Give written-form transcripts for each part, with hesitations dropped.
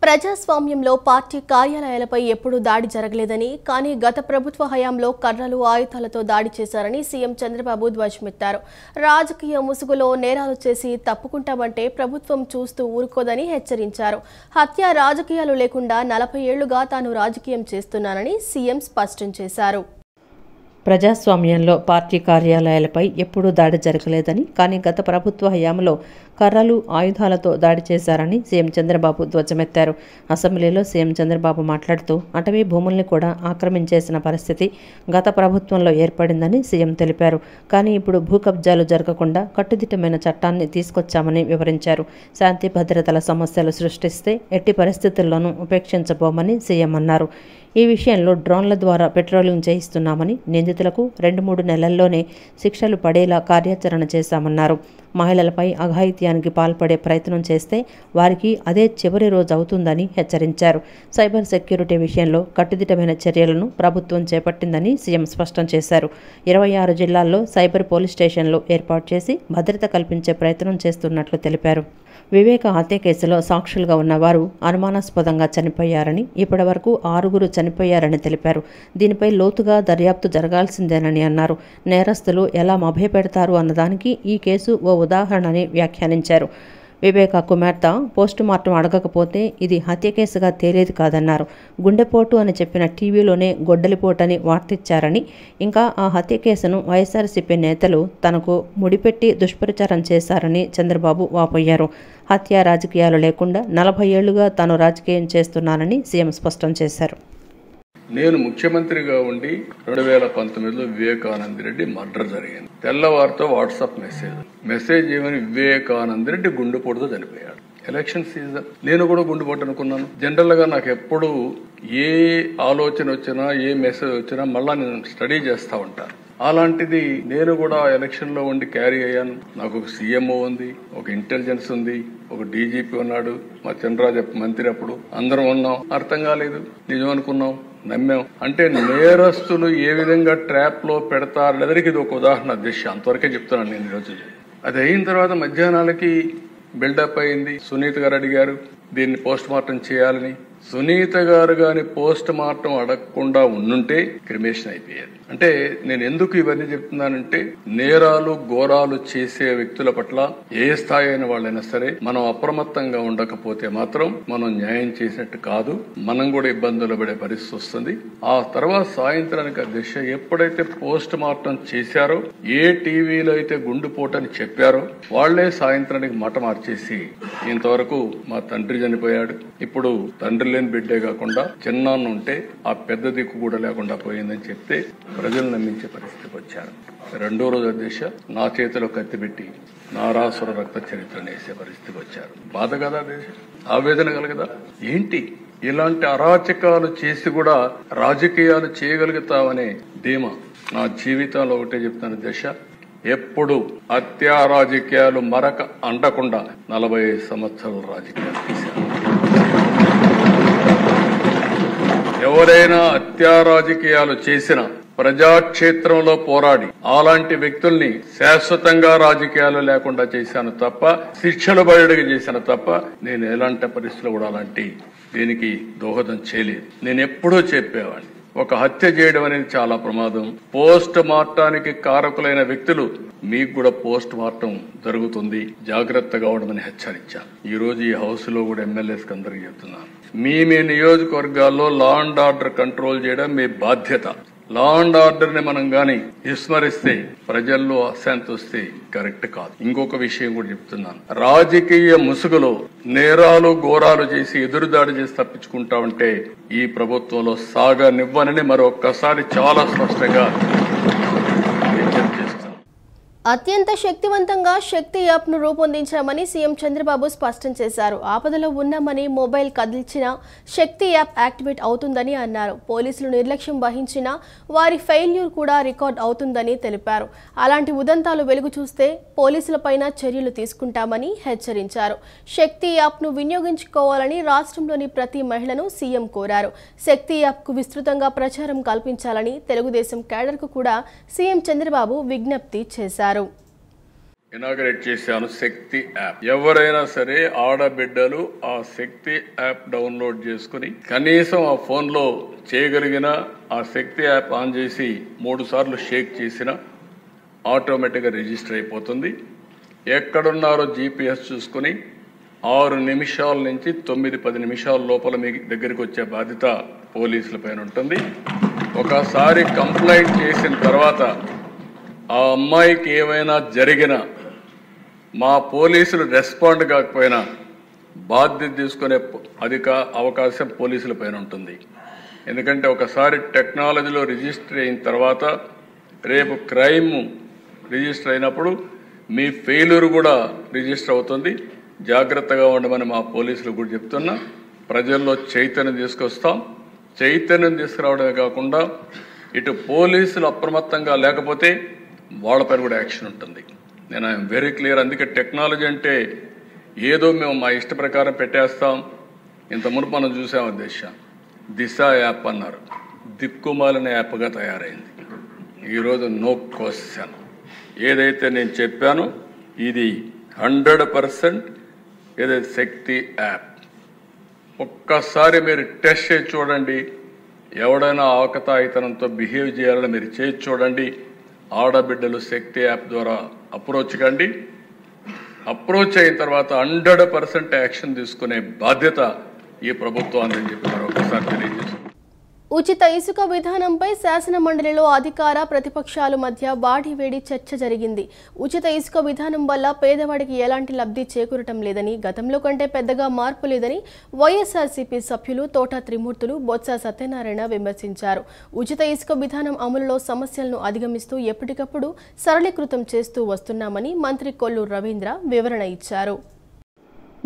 ప్రజాస్వామ్యంలో పార్టీ కార్యాలయాలపై ఎప్పుడూ దాడి జరగలేదని, కానీ గత ప్రభుత్వ హయాంలో కర్రలు, ఆయుధాలతో దాడి చేశారని సీఎం చంద్రబాబు ధ్వజమెత్తారు. రాజకీయ ముసుగులో నేరాలు చేసి తప్పుకుంటామంటే ప్రభుత్వం చూస్తూ ఊరుకోదని హెచ్చరించారు. హత్య రాజకీయాలు లేకుండా 40 ఏళ్లుగా తాను రాజకీయం చేస్తున్నానని సీఎం స్పష్టం చేశారు. ప్రజాస్వామ్యంలో పార్టీ కార్యాలయాలపై ఎప్పుడూ దాడి జరగలేదని, కానీ గత ప్రభుత్వ హయాంలో కర్రలు, ఆయుధాలతో దాడి చేశారని సీఎం చంద్రబాబు ధ్వజమెత్తారు. అసెంబ్లీలో సీఎం చంద్రబాబు మాట్లాడుతూ అటవీ భూముల్ని కూడా ఆక్రమించేసిన పరిస్థితి గత ప్రభుత్వంలో ఏర్పడిందని సీఎం తెలిపారు. కానీ ఇప్పుడు భూ కబ్జాలు జరగకుండా కట్టుదిట్టమైన చట్టాన్ని తీసుకొచ్చామని వివరించారు. శాంతి భద్రతల సమస్యలు సృష్టిస్తే ఎట్టి పరిస్థితుల్లోనూ ఉపేక్షించబోమని సీఎం అన్నారు. ఈ విషయంలో డ్రోన్ల ద్వారా పెట్రోలింగ్ చేయిస్తున్నామని, నిందితులకు 2-3 నెలల్లోనే శిక్షలు పడేలా కార్యాచరణ చేశామన్నారు. మహిళలపై అఘాయిత్యానికి పాల్పడే ప్రయత్నం చేస్తే వారికి అదే చివరి రోజు అవుతుందని హెచ్చరించారు. సైబర్ సెక్యూరిటీ విషయంలో కట్టుదిట్టమైన చర్యలను ప్రభుత్వం చేపట్టిందని సీఎం స్పష్టం చేశారు. 26 జిల్లాల్లో సైబర్ పోలీస్ స్టేషన్లు ఏర్పాటు చేసి భద్రత కల్పించే ప్రయత్నం చేస్తున్నట్లు తెలిపారు. వివేక హత్య కేసులో సాక్షులుగా ఉన్నవారు అనుమానాస్పదంగా చనిపోయారని, ఇప్పటివరకు 6 చనిపోయారని తెలిపారు. దీనిపై లోతుగా దర్యాప్తు జరగాల్సిందేనని అన్నారు. నేరస్తులు ఎలా మభ్యపెడతారు అన్నదానికి ఈ కేసు ఓ ఉదాహరణని వ్యాఖ్యానించారు. వివేక కుమార్తె పోస్టుమార్టం అడగకపోతే ఇది హత్య కేసుగా తేలేది కాదన్నారు. గుండెపోటు అని చెప్పిన టీవీలోనే గొడ్డలిపోటని వార్తిచ్చారని, ఇంకా ఆ హత్య కేసును వైఎస్ఆర్సీపీ నేతలు తనకు ముడిపెట్టి దుష్ప్రచారం చేశారని చంద్రబాబు వాపోయారు. హత్య రాజకీయాలు లేకుండా 40 ఏళ్లుగా తాను రాజకీయం చేస్తున్నానని సీఎం స్పష్టం చేశారు. నేను ముఖ్యమంత్రిగా ఉండి 2019లో వివేకానంద రెడ్డి మర్డర్ జరిగింది. తెల్లవారితో వాట్సాప్ మెసేజ్ ఏమని, వివేకానంద రెడ్డి గుండెపోటుతో చనిపోయాడు. ఎలక్షన్ సీజన్, నేను కూడా గుండెపోటు అనుకున్నాను. జనరల్ గా నాకు ఎప్పుడు ఏ ఆలోచన వచ్చినా, ఏ మెసేజ్ వచ్చినా మళ్ళా నేను స్టడీ చేస్తా ఉంటాను. అలాంటిది నేను కూడా ఎలక్షన్ లో ఉండి క్యారీ అయ్యాను. నాకు ఒక సీఎంఓ ఉంది, ఒక ఇంటెలిజెన్స్ ఉంది, ఒక డీజీపీ ఉన్నాడు, మా చంద్రరాజు మంత్రి అప్పుడు అందరం ఉన్నాం. అర్థం కాలేదు, నిజం అనుకున్నాం, నమ్మాం. అంటే నేరస్తులు ఏ విధంగా ట్రాప్ లో పెడతారు లేదరికి ఇది ఒక ఉదాహరణ. దిశ అంతవరకే చెప్తున్నాను నేను ఈరోజు. అది అయిన తర్వాత మధ్యాహ్నాలకి బిల్డప్ అయింది. సునీత గారు అడిగారు దీన్ని పోస్ట్ మార్టం చేయాలని. సునీత గారు గాని పోస్ట్ మార్టం అడగకుండా ఉండుంటే క్రిమేషన్ అయిపోయేది. అంటే నేను ఎందుకు ఇవన్నీ చెప్తున్నానంటే, నేరాలు ఘోరాలు చేసే వ్యక్తుల పట్ల ఏ స్థాయి అయిన వాళ్ళైనా సరే మనం అప్రమత్తంగా ఉండకపోతే మాత్రం మనం న్యాయం చేసినట్టు కాదు, మనం కూడా ఇబ్బందులు పడే పరిస్థితి వస్తుంది. ఆ తర్వాత సాయంత్రానికి ఆ దిశ ఎప్పుడైతే పోస్ట్ మార్టం చేశారో, ఏ టీవీలో అయితే గుండెపోటని చెప్పారో వాళ్లే సాయంత్రానికి మాట మార్చేసి ఇంతవరకు మా తండ్రి చనిపోయాడు, ఇప్పుడు తండ్రి లేని బిడ్డే కాకుండా చిన్నాన్న ఉంటే ఆ పెద్ద దిక్కు కూడా లేకుండా పోయిందని చెప్తే ప్రజలు నమ్మించే పరిస్థితికి వచ్చారు. 2వ రోజు అధ్యక్ష నా చేతిలో కత్తి పెట్టి నారాసుర రక్త చరిత్రను వేసే పరిస్థితికి వచ్చారు. బాధ కదా, ఆవేదన కలగదా? ఏంటి ఇలాంటి అరాచకాలు చేసి కూడా రాజకీయాలు చేయగలుగుతామనే ధీమా నా జీవితంలో ఒకటే చెప్తాను దశ. ఎప్పుడు హత్యా రాజకీయాలు మరక అంటకుండా 45 సంవత్సరాలు రాజకీయాలు చేశారు. ఎవరైనా హత్యా రాజకీయాలు చేసిన ప్రజాక్షేత్రంలో పోరాడి అలాంటి వ్యక్తుల్ని శాశ్వతంగా రాజకీయాలు లేకుండా చేశాను తప్ప, శిక్షలు బయటకు చేశాను తప్ప, నేను ఎలాంటి పరిస్థితులు కూడా అలాంటి దీనికి దోహదం చేయలేదు. నేను ఎప్పుడూ చెప్పేవాడిని, ఒక హత్య చేయడం అనేది చాలా ప్రమాదం. పోస్ట్ మార్టానికి కారకులైన వ్యక్తులు మీకు కూడా పోస్ట్ మార్టం జరుగుతుంది, జాగ్రత్తగా ఉండమని హెచ్చరించాను. ఈ రోజు ఈ హౌస్ లో కూడా ఎమ్మెల్యేస్ అందరికీ చెప్తున్నాను, మీ నియోజకవర్గాల్లో లా అండ్ ఆర్డర్ కంట్రోల్ చేయడం మీ బాధ్యత. లా అండ్ ఆర్డర్ ని మనం గాని విస్మరిస్తే ప్రజల్లో అశాంతి వస్తే కరెక్ట్ కాదు. ఇంకొక విషయం కూడా చెప్తున్నాను, రాజకీయ ముసుగులో నేరాలు ఘోరాలు చేసి ఎదురుదాడి చేసి తప్పించుకుంటా ఉంటే ఈ ప్రభుత్వంలో సాగనివ్వనని మరొక్కసారి చాలా స్పష్టంగా అత్యంత శక్తివంతంగా శక్తి యాప్ను రూపొందించామని సీఎం చంద్రబాబు స్పష్టం చేశారు. ఆపదలో ఉన్నామని మొబైల్ కదిల్చినా శక్తి యాప్ యాక్టివేట్ అవుతుందని అన్నారు. పోలీసులు నిర్లక్ష్యం వహించినా వారి ఫెయిల్యూర్ కూడా రికార్డ్ అవుతుందని తెలిపారు. అలాంటి ఉదంతాలు వెలుగు చూస్తే పోలీసులపైన చర్యలు తీసుకుంటామని హెచ్చరించారు. శక్తి యాప్ను వినియోగించుకోవాలని రాష్ట్రంలోని ప్రతి మహిళను సీఎం కోరారు. శక్తి యాప్కు విస్తృతంగా ప్రచారం కల్పించాలని తెలుగుదేశం క్యాడర్కు కూడా సీఎం చంద్రబాబు విజ్ఞప్తి చేశారు. ఇనాగరేట్ చేశాను శక్తి యాప్. ఎవరైనా సరే ఆడబిడ్డలు ఆ శక్తి యాప్ డౌన్లోడ్ చేసుకుని కనీసం ఆ ఫోన్లో చేయగలిగిన ఆ శక్తి యాప్ ఆన్ చేసి 3 సార్లు షేక్ చేసిన ఆటోమేటిక్గా రిజిస్టర్ అయిపోతుంది. ఎక్కడున్నారో GPS చూసుకుని 6 నిమిషాల నుంచి 9-10 నిమిషాల లోపల మీ దగ్గరికి వచ్చే బాధ్యత పోలీసుల పైన ఉంటుంది. ఒకసారి కంప్లైంట్ చేసిన తర్వాత ఆ అమ్మాయికి ఏమైనా జరిగినా మా పోలీసులు రెస్పాండ్ కాకపోయినా బాధ్యత తీసుకునే అవకాశం పోలీసుల పైన ఉంటుంది. ఎందుకంటే ఒకసారి టెక్నాలజీలో రిజిస్టర్ అయిన తర్వాత రేపు క్రైమ్ రిజిస్టర్ అయినప్పుడు మీ ఫెయిల్యూర్ కూడా రిజిస్టర్ అవుతుంది. జాగ్రత్తగా ఉండమని మా పోలీసులు కూడా చెప్తున్నా. ప్రజల్లో చైతన్యం తీసుకొస్తాం. చైతన్యం తీసుకురావడమే కాకుండా ఇటు పోలీసులు అప్రమత్తంగా లేకపోతే వాళ్ళపైన కూడా యాక్షన్ ఉంటుంది. నేను ఐఎమ్ వెరీ క్లియర్. అందుకే టెక్నాలజీ అంటే ఏదో మేము మా ఇష్ట ప్రకారం పెట్టేస్తాం. ఇంత మునుపు మనం చూసాము దిశ యాప్ అన్నారు, దిక్కుమాలిన యాప్గా తయారైంది. ఈరోజు నో క్వశ్చన్. ఏదైతే నేను చెప్పానో ఇది 100% ఏదైతే శక్తి యాప్. ఒక్కసారి మీరు టెస్ట్ చేసి చూడండి. ఎవడైనా ఆకతాయితనంతో బిహేవ్ చేయాలని మీరు చేసి చూడండి. ఆడబిడ్డలు శక్తి యాప్ ద్వారా అప్రోచ్ కండి. అప్రోచ్ అయిన తర్వాత 100% యాక్షన్ తీసుకునే బాధ్యత ఈ ప్రభుత్వాన్ని అని చెప్పి మరొకసారి తెలియజేస్తాను. ఉచిత ఇసుక విధానంపై శాసన మండలిలో అధికార ప్రతిపక్షాల మధ్య వాడివేడి చర్చ జరిగింది. ఉచిత ఇసుక విధానం వల్ల పేదవాడికి ఎలాంటి లబ్ధి చేకూరటం లేదని, గతంలో కంటే పెద్దగా మార్పు లేదని వైఎస్ఆర్సీపీ సభ్యులు తోట త్రిమూర్తులు, బొత్స సత్యనారాయణ విమర్శించారు. ఉచిత ఇసుక విధానం అమలులో సమస్యలను అధిగమిస్తూ ఎప్పటికప్పుడు సరళీకృతం చేస్తూ వస్తున్నామని మంత్రి కొల్లు రవీంద్ర వివరణ ఇచ్చారు.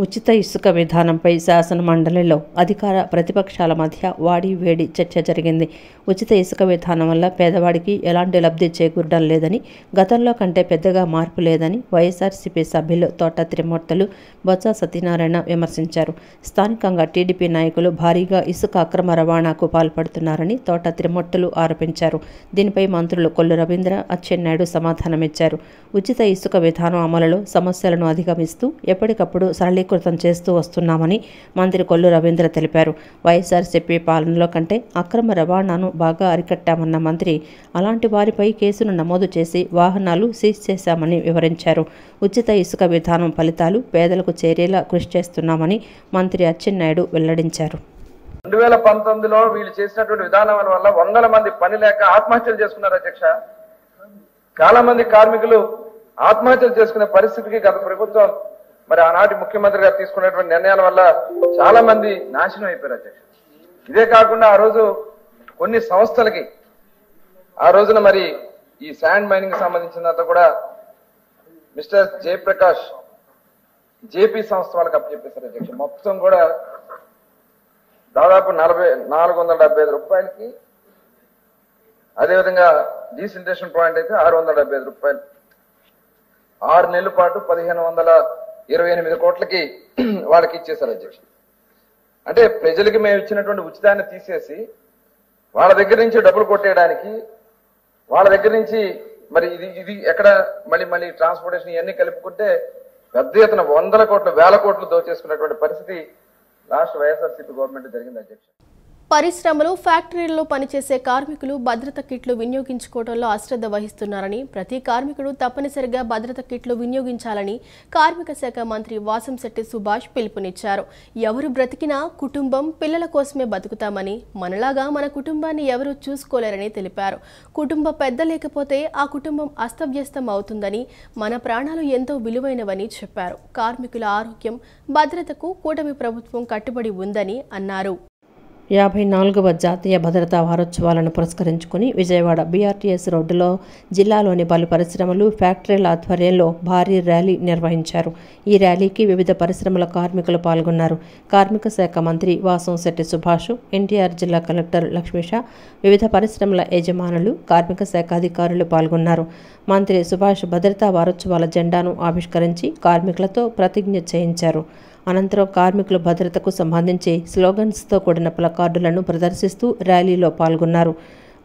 ఉచిత ఇసుక విధానంపై శాసన మండలిలో అధికార ప్రతిపక్షాల మధ్య వాడి వేడి చర్చ జరిగింది. ఉచిత ఇసుక విధానం వల్ల పేదవాడికి ఎలాంటి లబ్ధి చేకూరడం లేదని, గతంలో కంటే పెద్దగా మార్పు లేదని వైఎస్ఆర్సీపీ సభ్యులు తోట త్రిమూర్తులు, బొత్స సత్యనారాయణ విమర్శించారు. స్థానికంగా టీడీపీ నాయకులు భారీగా ఇసుక అక్రమ రవాణాకు పాల్పడుతున్నారని తోట త్రిమూర్తులు ఆరోపించారు. దీనిపై మంత్రులు కొల్లు రవీంద్ర, అచ్చెన్నాయుడు సమాధానమిచ్చారు. ఉచిత ఇసుక విధానం అమలులో సమస్యలను అధిగమిస్తూ ఎప్పటికప్పుడు సరళీకృతం చేస్తూ వస్తున్నామని మంత్రి కొల్లు రవీంద్ర తెలిపారు. వైఎస్ఆర్సీపీ పాలనలో కంటే అక్రమ రవాణాను బాగా అరికట్టామన్న మంత్రి అలాంటి వారిపై కేసును నమోదు చేసి వాహనాలు సీజ్ చేశామని వివరించారు. ఉచిత ఇసుక విధానం ఫలితాలు పేదలకు చేరేలా కృషి చేస్తున్నామని మంత్రి అచ్చెన్నాయుడు వెల్లడించారు. 2019లో వీళ్ళు చేసినటువంటి విధానాల వల్ల వందల మంది పని లేక ఆత్మహత్యలు చేసుకున్నారు అధ్యక్ష. చాలా మంది కార్మికులు ఆత్మహత్యలు చేసుకునే పరిస్థితికి గత ప్రభుత్వం మరి ఆనాటి ముఖ్యమంత్రి గారు తీసుకున్నటువంటి నిర్ణయాల వల్ల చాలా మంది నాశనం అయిపోయారు అధ్యక్ష. ఇదే కాకుండా ఆ రోజు కొన్ని సంస్థలకి ఆ రోజున మరి ఈ శాండ్ మైనింగ్ సంబంధించినంత కూడా మిస్టర్ జయప్రకాష్ జేపీ సంస్థ వాళ్ళకి అప్పచెప్పేశారు అధ్యక్ష. మొత్తం కూడా దాదాపు 475 రూపాయలకి, అదేవిధంగా డీసిల్టేషన్ పాయింట్ అయితే 675 రూపాయలు, 6 నెలల పాటు 1528 కోట్లకి వాళ్ళకి ఇచ్చేశారు అధ్యక్ష. అంటే ప్రజలకి మేము ఇచ్చినటువంటి ఉచితాన్ని తీసేసి వాళ్ళ దగ్గర నుంచి డబ్బులు కొట్టేయడానికి, వాళ్ళ దగ్గర నుంచి మరి ఇది ఎక్కడ మళ్ళీ ట్రాన్స్పోర్టేషన్ ఇవన్నీ కలుపుకుంటే పెద్ద ఎత్తున 100 కోట్లు 1000 కోట్లు దోచేసుకున్నటువంటి పరిస్థితి రాష్ట్ర వైఎస్ఆర్సీపీ గవర్నమెంట్ జరిగింది అధ్యక్ష. పరిశ్రమలు, ఫ్యాక్టరీల్లో పనిచేసే కార్మికులు భద్రత కిట్లు వినియోగించుకోవడంలో అశ్రద్ధ వహిస్తున్నారని, ప్రతి కార్మికుడు తప్పనిసరిగా భద్రత కిట్లు వినియోగించాలని కార్మిక శాఖ మంత్రి వాసంశెట్టి సుభాష్ పిలుపునిచ్చారు. ఎవరు బ్రతికినా కుటుంబం, పిల్లల కోసమే బతుకుతామని, మనలాగా మన కుటుంబాన్ని ఎవరూ చూసుకోలేరని తెలిపారు. కుటుంబ పెద్ద లేకపోతే ఆ కుటుంబం అస్తవ్యస్తం అవుతుందని, మన ప్రాణాలు ఎంతో విలువైనవని చెప్పారు. కార్మికుల ఆరోగ్యం, భద్రతకు కూటమి ప్రభుత్వం కట్టుబడి ఉందని అన్నారు. 54వ జాతీయ భద్రతా వారోత్సవాలను పురస్కరించుకుని విజయవాడ బీఆర్టీఎస్ రోడ్డులో జిల్లాలోని పలు పరిశ్రమలు, ఫ్యాక్టరీల ఆధ్వర్యంలో భారీ ర్యాలీ నిర్వహించారు. ఈ ర్యాలీకి వివిధ పరిశ్రమల కార్మికులు పాల్గొన్నారు. కార్మిక శాఖ మంత్రి వాసంశెట్టి సుభాష్, ఎన్టీఆర్ జిల్లా కలెక్టర్ లక్ష్మీష, వివిధ పరిశ్రమల యజమానులు, కార్మిక శాఖ అధికారులు పాల్గొన్నారు. మంత్రి సుభాష్ భద్రతా వారోత్సవాల జెండాను ఆవిష్కరించి కార్మికులతో ప్రతిజ్ఞ చేయించారు. అనంతరం కార్మికుల భద్రతకు సంబంధించి స్లోగన్స్తో కూడిన ప్లకార్డులను ప్రదర్శిస్తూ ర్యాలీలో పాల్గొన్నారు.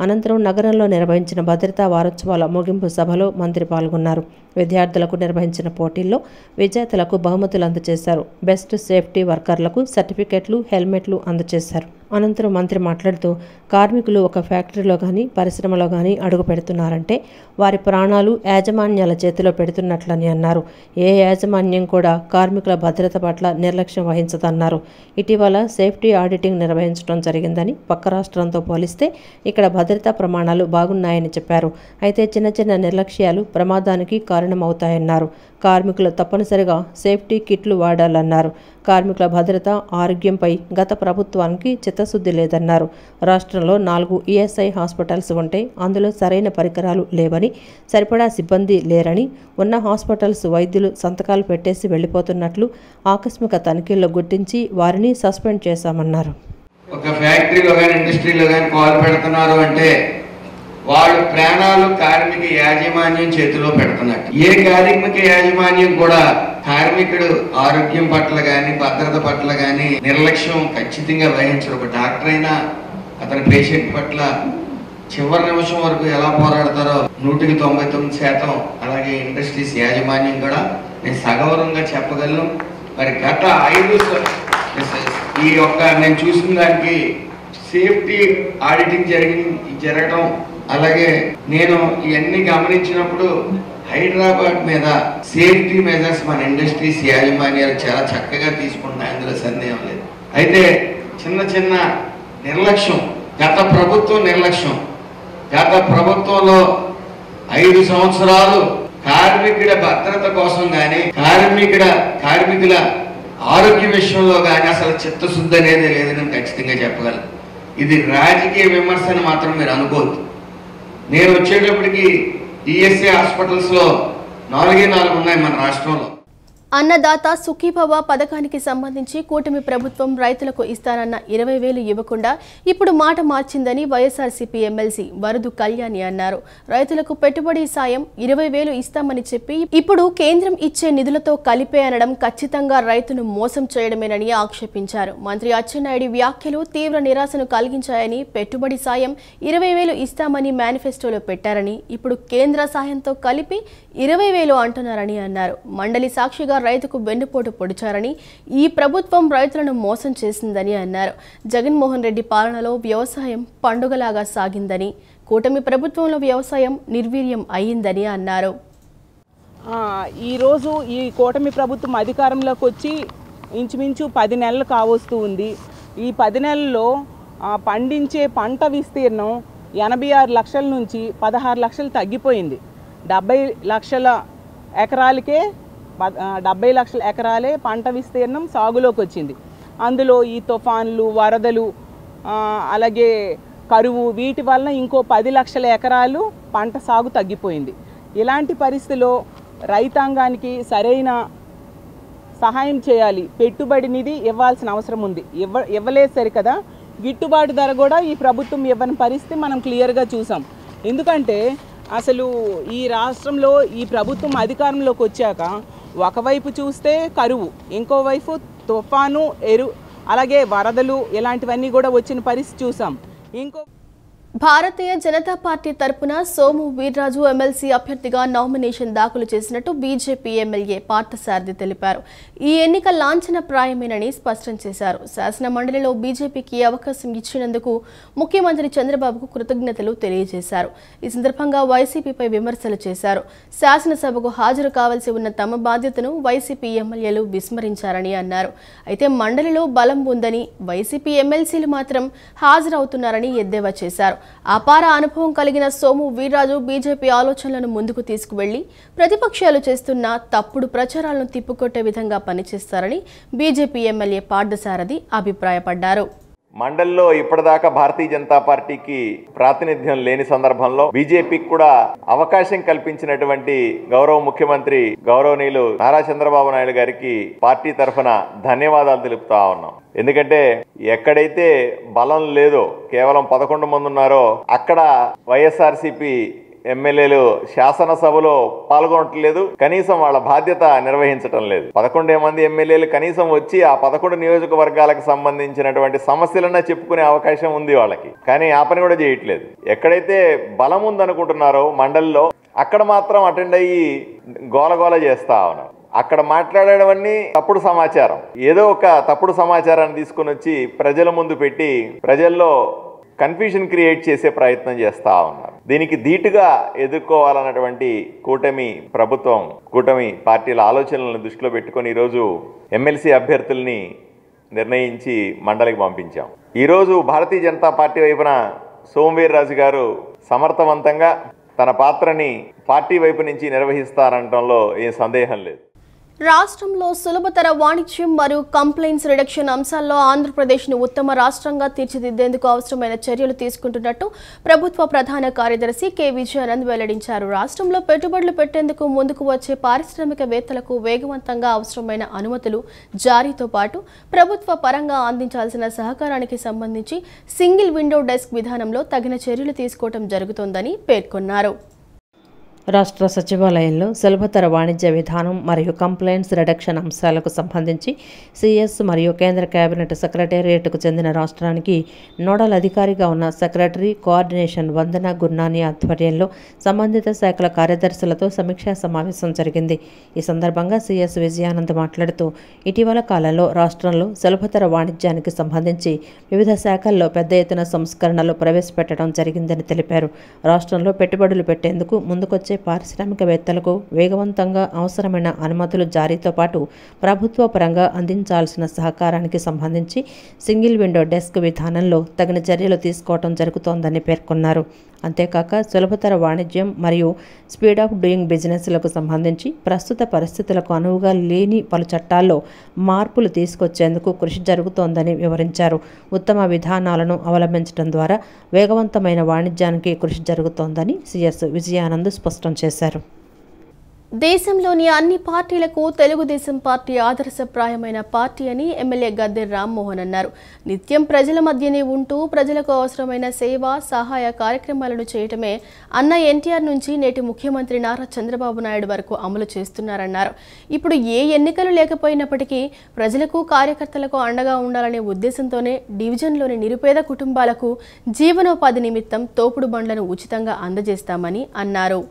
అనంతరం నగరంలో నిర్వహించిన భద్రతా వారోత్సవాల ముగింపు సభలో మంత్రి పాల్గొన్నారు. విద్యార్థులకు నిర్వహించిన పోటీల్లో విజేతలకు బహుమతులు అందజేశారు. బెస్ట్ సేఫ్టీ వర్కర్లకు సర్టిఫికెట్లు, హెల్మెట్లు అందజేశారు. అనంతరం మంత్రి మాట్లాడుతూ, కార్మికులు ఒక ఫ్యాక్టరీలో కానీ పరిశ్రమలో కానీ అడుగు పెడుతున్నారంటే వారి ప్రాణాలు యాజమాన్యాల చేతిలో పెడుతున్నట్లని అన్నారు. ఏ యాజమాన్యం కూడా కార్మికుల భద్రత పట్ల నిర్లక్ష్యం వహించదన్నారు. ఇటీవల సేఫ్టీ ఆడిటింగ్ నిర్వహించడం జరిగిందని, పక్క రాష్ట్రంతో పోలిస్తే ఇక్కడ భద్రతా ప్రమాణాలు బాగున్నాయని చెప్పారు. అయితే చిన్న చిన్న నిర్లక్ష్యాలు ప్రమాదానికి కారణమవుతాయన్నారు. కార్మికులు తప్పనిసరిగా సేఫ్టీ కిట్లు వాడాలన్నారు. కార్మికుల భద్రత, ఆరోగ్యంపై గత ప్రభుత్వానికి చిత్తశుద్ధి లేదన్నారు. రాష్ట్రంలో 4 ఈఎస్ఐ హాస్పిటల్స్ ఉంటే అందులో సరైన పరికరాలు లేవని, సరిపడా సిబ్బంది లేరని, ఉన్న హాస్పిటల్స్ వైద్యులు సంతకాలు పెట్టేసి వెళ్లిపోతున్నట్లు ఆకస్మిక తనిఖీల్లో గుర్తించి వారిని సస్పెండ్ చేశామన్నారు. ఒక ఫ్యాక్టరీలో కానీ ఇండస్ట్రీలో కానీ పాలు పెడుతున్నారు అంటే వాళ్ళు ప్రాణాలు కార్మిక యాజమాన్యం చేతిలో పెడుతున్నట్టు. ఏ కార్మిక యాజమాన్యం కూడా కార్మికుడు ఆరోగ్యం పట్ల కానీ భద్రత పట్ల కానీ నిర్లక్ష్యం ఖచ్చితంగా వహించరు. ఒక డాక్టర్ అయినా అతని పేషెంట్ పట్ల చివరి నిమిషం వరకు ఎలా పోరాడతారో 199%. అలాగే ఇండస్ట్రీస్ యాజమాన్యం కూడా నేను సగౌరవంగా చెప్పగలను. మరి గత 5 ఈ యొక్క నేను చూసిన దానికి సేఫ్టీ ఆడిటింగ్ జరగడం, అలాగే నేను ఇవన్నీ గమనించినప్పుడు హైదరాబాద్ మీద సేఫ్టీ మెజర్స్ మన ఇండస్ట్రీస్ యాజమాన్యాలు చాలా చక్కగా తీసుకుంటున్నాయి, అందులో సందేహం లేదు. అయితే చిన్న చిన్న నిర్లక్ష్యం, గత ప్రభుత్వం నిర్లక్ష్యం. గత ప్రభుత్వంలో 5 సంవత్సరాలు కార్మికుల భద్రత కోసం కానీ కార్మికుల ఆరోగ్య విషయంలో కానీ అసలు చిత్తశుద్ధి అనేది లేదని ఖచ్చితంగా చెప్పగలను. ఇది రాజకీయ విమర్శను మాత్రం మీరు అనుకోవద్దు. నేను వచ్చేటప్పటికి ఈఎస్ఐ హాస్పిటల్స్లో 4 ఉన్నాయి మన రాష్ట్రంలో. అన్నదాత సుఖీభవ పథకానికి సంబంధించి కూటమి ప్రభుత్వం రైతులకు ఇస్తానన్న 20,000 ఇవ్వకుండా ఇప్పుడు మాట మార్చిందని వైఎస్ఆర్సీపీ ఎమ్మెల్సీ వరదు కళ్యాణి అన్నారు. రైతులకు పెట్టుబడి సాయం 20,000 ఇస్తామని చెప్పి ఇప్పుడు కేంద్రం ఇచ్చే నిధులతో కలిపే అనడం ఖచ్చితంగా రైతును మోసం చేయడమేనని ఆక్షేపించారు. మంత్రి అచ్చెన్నాయుడు వ్యాఖ్యలు తీవ్ర నిరాశను కలిగించాయని, పెట్టుబడి సాయం 20,000 ఇస్తామని మేనిఫెస్టోలో పెట్టారని, ఇప్పుడు కేంద్ర సాయంతో కలిపి 20,000 అంటున్నారని అన్నారు. మండలి సాక్షిగా రైతుకు వెన్నుపోటు పొడిచారని, ఈ ప్రభుత్వం రైతులను మోసం చేసిందని అన్నారు. జగన్మోహన్ రెడ్డి పాలనలో వ్యవసాయం పండుగలాగా సాగిందని, కూటమి ప్రభుత్వంలో వ్యవసాయం నిర్వీర్యం అయ్యిందని అన్నారు. ఈరోజు ఈ కూటమి ప్రభుత్వం అధికారంలోకి వచ్చి ఇంచుమించు 10 నెలలు కావస్తూ ఉంది. ఈ 10 నెలల్లో పండించే పంట విస్తీర్ణం 86 లక్షల నుంచి 16 లక్షలు తగ్గిపోయింది. 70 లక్షల ఎకరాలకే 70 లక్షల ఎకరాలే పంట విస్తీర్ణం సాగులోకి వచ్చింది. అందులో ఈ తుఫాన్లు, వరదలు, అలాగే కరువు, వీటి వలన ఇంకో 10 లక్షల ఎకరాలు పంట సాగు తగ్గిపోయింది. ఇలాంటి పరిస్థితిలో రైతాంగానికి సరైన సహాయం చేయాలి, పెట్టుబడి నిధి ఇవ్వాల్సిన అవసరం ఉంది. ఇవ్వలేదు సరికదా, గిట్టుబాటు ధర కూడా ఈ ప్రభుత్వం ఇవ్వని పరిస్థితి మనం క్లియర్గా చూసాం. ఎందుకంటే అసలు ఈ రాష్ట్రంలో ఈ ప్రభుత్వం అధికారంలోకి వచ్చాక ఒకవైపు చూస్తే కరువు, ఇంకోవైపు తుఫాను, అలాగే వరదలు ఇలాంటివన్నీ కూడా వచ్చిన పరిస్థితి చూసాం. భారతీయ జనతా పార్టీ తరపున సోము వీర్రాజు ఎమ్మెల్సీ అభ్యర్థిగా నామినేషన్ దాఖలు చేసినట్టు బీజేపీ ఎమ్మెల్యే పార్థసారథి తెలిపారు. ఈ ఎన్నిక లాంఛనప్రాయమేనని స్పష్టం చేశారు. శాసన మండలిలో బీజేపీకి అవకాశం ఇచ్చినందుకు ముఖ్యమంత్రి చంద్రబాబుకు కృతజ్ఞతలు తెలియజేశారు. ఈ సందర్భంగా వైసీపీపై విమర్శలు చేశారు. శాసనసభకు హాజరు కావాల్సి ఉన్న తమ బాధ్యతను వైసీపీ ఎమ్మెల్యేలు విస్మరించారని అన్నారు. అయితే మండలిలో బలం ఉందని వైసీపీ ఎమ్మెల్సీలు మాత్రం హాజరవుతున్నారని ఎద్దేవా చేశారు. అపార అనుభవం కలిగిన సోము వీర్రాజు బీజేపీ ఆలోచనలను ముందుకు తీసుకువెళ్లి ప్రతిపక్షాలు చేస్తున్న తప్పుడు ప్రచారాలను తిప్పుకొట్టే విధంగా పనిచేస్తారని బీజేపీ ఎమ్మెల్యే పార్థసారథి అభిప్రాయపడ్డారు. మండలిలో ఇప్పటిదాకా భారతీయ జనతా పార్టీకి ప్రాతినిధ్యం లేని సందర్భంలో బీజేపీకి కూడా అవకాశం కల్పించినటువంటి గౌరవ ముఖ్యమంత్రి గౌరవనీయులు నారా చంద్రబాబు నాయుడు గారికి పార్టీ తరఫున ధన్యవాదాలు తెలుపుతా ఉన్నాం. ఎందుకంటే ఎక్కడైతే బలం లేదో, కేవలం 11 మంది ఉన్నారో అక్కడ వైఎస్ఆర్సీపీ ఎమ్మెల్యేలు శాసనసభలో పాల్గొనట్లేదు, కనీసం వాళ్ళ బాధ్యత నిర్వహించటం లేదు. 11 మంది ఎమ్మెల్యేలు కనీసం వచ్చి ఆ 11 నియోజకవర్గాలకు సంబంధించినటువంటి సమస్యలన్నా చెప్పుకునే అవకాశం ఉంది వాళ్ళకి, కానీ ఆ పని కూడా చేయట్లేదు. ఎక్కడైతే బలం ఉందనుకుంటున్నారో మండలిలో అక్కడ మాత్రం అటెండ్ అయ్యి గోలగోల చేస్తా ఉన్నారు. అక్కడ మాట్లాడేవన్నీ తప్పుడు సమాచారం, ఏదో ఒక తప్పుడు సమాచారాన్ని తీసుకుని వచ్చి ప్రజల ముందు పెట్టి ప్రజల్లో కన్ఫ్యూజన్ క్రియేట్ చేసే ప్రయత్నం చేస్తా ఉన్నారు. దీనికి ధీటుగా ఎదుర్కోవాలన్నటువంటి కూటమి ప్రభుత్వం, కూటమి పార్టీల ఆలోచనలను దృష్టిలో పెట్టుకొని ఈరోజు ఎమ్మెల్సీ అభ్యర్థుల్ని నిర్ణయించి మండలికి పంపించాం. ఈరోజు భారతీయ జనతా పార్టీ వైపున సోమవీర్రాజు గారు సమర్థవంతంగా తన పాత్రని పార్టీ వైపు నుంచి నిర్వహిస్తారనడంలో ఏం సందేహం లేదు. రాష్ట్రంలో సులభతర వాణిజ్యం మరియు కంప్లైంట్స్ రిడక్షన్ అంశాల్లో ఆంధ్రప్రదేశ్ను ఉత్తమ రాష్ట్రంగా తీర్చిదిద్దేందుకు అవసరమైన చర్యలు తీసుకుంటున్నట్టు ప్రభుత్వ ప్రధాన కార్యదర్శి కె విజయానంద్ వెల్లడించారు. రాష్ట్రంలో పెట్టుబడులు పెట్టేందుకు ముందుకు వచ్చే పారిశ్రామికవేత్తలకు వేగవంతంగా అవసరమైన అనుమతులు జారీతో పాటు ప్రభుత్వ పరంగా అందించాల్సిన సహకారానికి సంబంధించి సింగిల్ విండో డెస్క్ విధానంలో తగిన చర్యలు తీసుకోవడం జరుగుతోందని పేర్కొన్నారు. రాష్ట్ర సచివాలయంలో సులభతర వాణిజ్య విధానం మరియు కంప్లైంట్స్ రిడక్షన్ అంశాలకు సంబంధించి సిఎస్ మరియు కేంద్ర కేబినెట్ సెక్రటేరియట్కు చెందిన రాష్ట్రానికి నోడల్ అధికారిగా ఉన్న సెక్రటరీ కోఆర్డినేషన్ వందన గుర్నాని ఆధ్వర్యంలో సంబంధిత శాఖల కార్యదర్శులతో సమీక్షా సమావేశం జరిగింది. ఈ సందర్భంగా సిఎస్ విజయానంద్ మాట్లాడుతూ ఇటీవల కాలంలో రాష్ట్రంలో సులభతర వాణిజ్యానికి సంబంధించి వివిధ శాఖల్లో పెద్ద ఎత్తున సంస్కరణలు ప్రవేశపెట్టడం జరిగిందని తెలిపారు. రాష్ట్రంలో పెట్టుబడులు పెట్టేందుకు ముందుకొచ్చే పారిశ్రామికవేత్తలకు వేగవంతంగా అవసరమైన అనుమతులు జారీతో పాటు ప్రభుత్వ పరంగా అందించాల్సిన సహకారానికి సంబంధించి సింగిల్ విండో డెస్క్ విధానంలో తగిన చర్యలు తీసుకోవడం జరుగుతోందని పేర్కొన్నారు. అంతేకాక సులభతర వాణిజ్యం మరియు స్పీడ్ ఆఫ్ డూయింగ్ బిజినెస్లకు సంబంధించి ప్రస్తుత పరిస్థితులకు అనువుగా లేని పలు చట్టాల్లో మార్పులు తీసుకొచ్చేందుకు కృషి జరుగుతోందని వివరించారు. ఉత్తమ విధానాలను అవలంబించడం ద్వారా వేగవంతమైన వాణిజ్యానికి కృషి జరుగుతోందని సిఎస్ విజయానంద్ స్పష్టం చేశారు. దేశంలోని అన్ని పార్టీలకు తెలుగుదేశం పార్టీ ఆదర్శప్రాయమైన పార్టీ అని ఎమ్మెల్యే గద్దె రామ్మోహన్ అన్నారు. నిత్యం ప్రజల మధ్యనే ఉంటూ ప్రజలకు అవసరమైన సేవ, సహాయ కార్యక్రమాలను చేయటమే అన్న ఎన్టీఆర్ నుంచి నేటి ముఖ్యమంత్రి నారా చంద్రబాబు నాయుడు వరకు అమలు చేస్తున్నారన్నారు. ఇప్పుడు ఏ ఎన్నికలు లేకపోయినప్పటికీ ప్రజలకు, కార్యకర్తలకు అండగా ఉండాలనే ఉద్దేశంతోనే డివిజన్లోని నిరుపేద కుటుంబాలకు జీవనోపాధి నిమిత్తం తోపుడు బండ్లను ఉచితంగా అందజేస్తామని అన్నారు.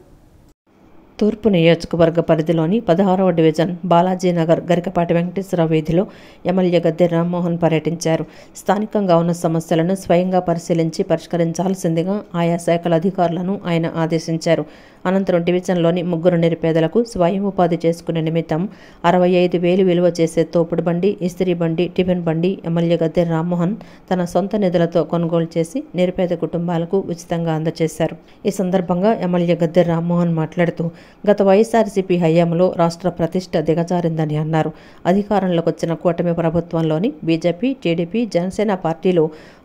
తూర్పు నియోజకవర్గ పరిధిలోని 16వ డివిజన్ బాలాజీనగర్ గరికపాటి వెంకటేశ్వర వీధిలో ఎమ్మెల్యే గద్దె రామ్మోహన్ పర్యటించారు. స్థానికంగా ఉన్న సమస్యలను స్వయంగా పరిశీలించి పరిష్కరించాల్సిందిగా ఆయా శాఖల అధికారులను ఆయన ఆదేశించారు. అనంతరం డివిజన్లోని 3 నిరుపేదలకు స్వయం ఉపాధి చేసుకునే నిమిత్తం 65,000 విలువ చేసే తోపుడు బండి, ఇస్త్రీ బండి, టిఫిన్ బండి ఎమ్మెల్యే గద్దె రామ్మోహన్ తన సొంత నిధులతో కొనుగోలు చేసి నిరుపేద కుటుంబాలకు ఉచితంగా అందజేశారు. ఈ సందర్భంగా ఎమ్మెల్యే గద్దె రామ్మోహన్ మాట్లాడుతూ గత వైఎస్ఆర్సీపీ హయాంలో రాష్ట్ర ప్రతిష్ట దిగజారిందని అన్నారు. అధికారంలోకి వచ్చిన కూటమి ప్రభుత్వంలోని బీజేపీ, టీడీపీ, జనసేన పార్టీలు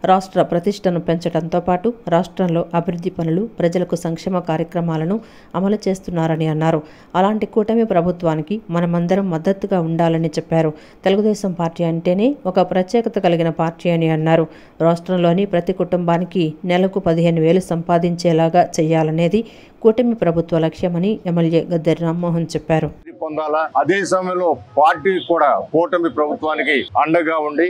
రాష్ట్ర ప్రతిష్టను పెంచడంతో పాటు రాష్ట్రంలో అభివృద్ధి పనులు, ప్రజలకు సంక్షేమ కార్యక్రమాలను అమలు చేస్తున్నారని అన్నారు. అలాంటి కూటమి ప్రభుత్వానికి మనమందరం మద్దతుగా ఉండాలని చెప్పారు. తెలుగుదేశం పార్టీ అంటేనే ఒక ప్రత్యేకత కలిగిన పార్టీ అని అన్నారు. రాష్ట్రంలోని ప్రతి కుటుంబానికి నెలకు 15,000 సంపాదించేలాగా చేయాలనేది కూటమి ప్రభుత్వ లక్ష్యమని ఎమ్మెల్యే గద్దె రామ్మోహన్ చెప్పారు. అదే సమయంలో పార్టీ కూడా కూటమి ప్రభుత్వానికి అండగా ఉండి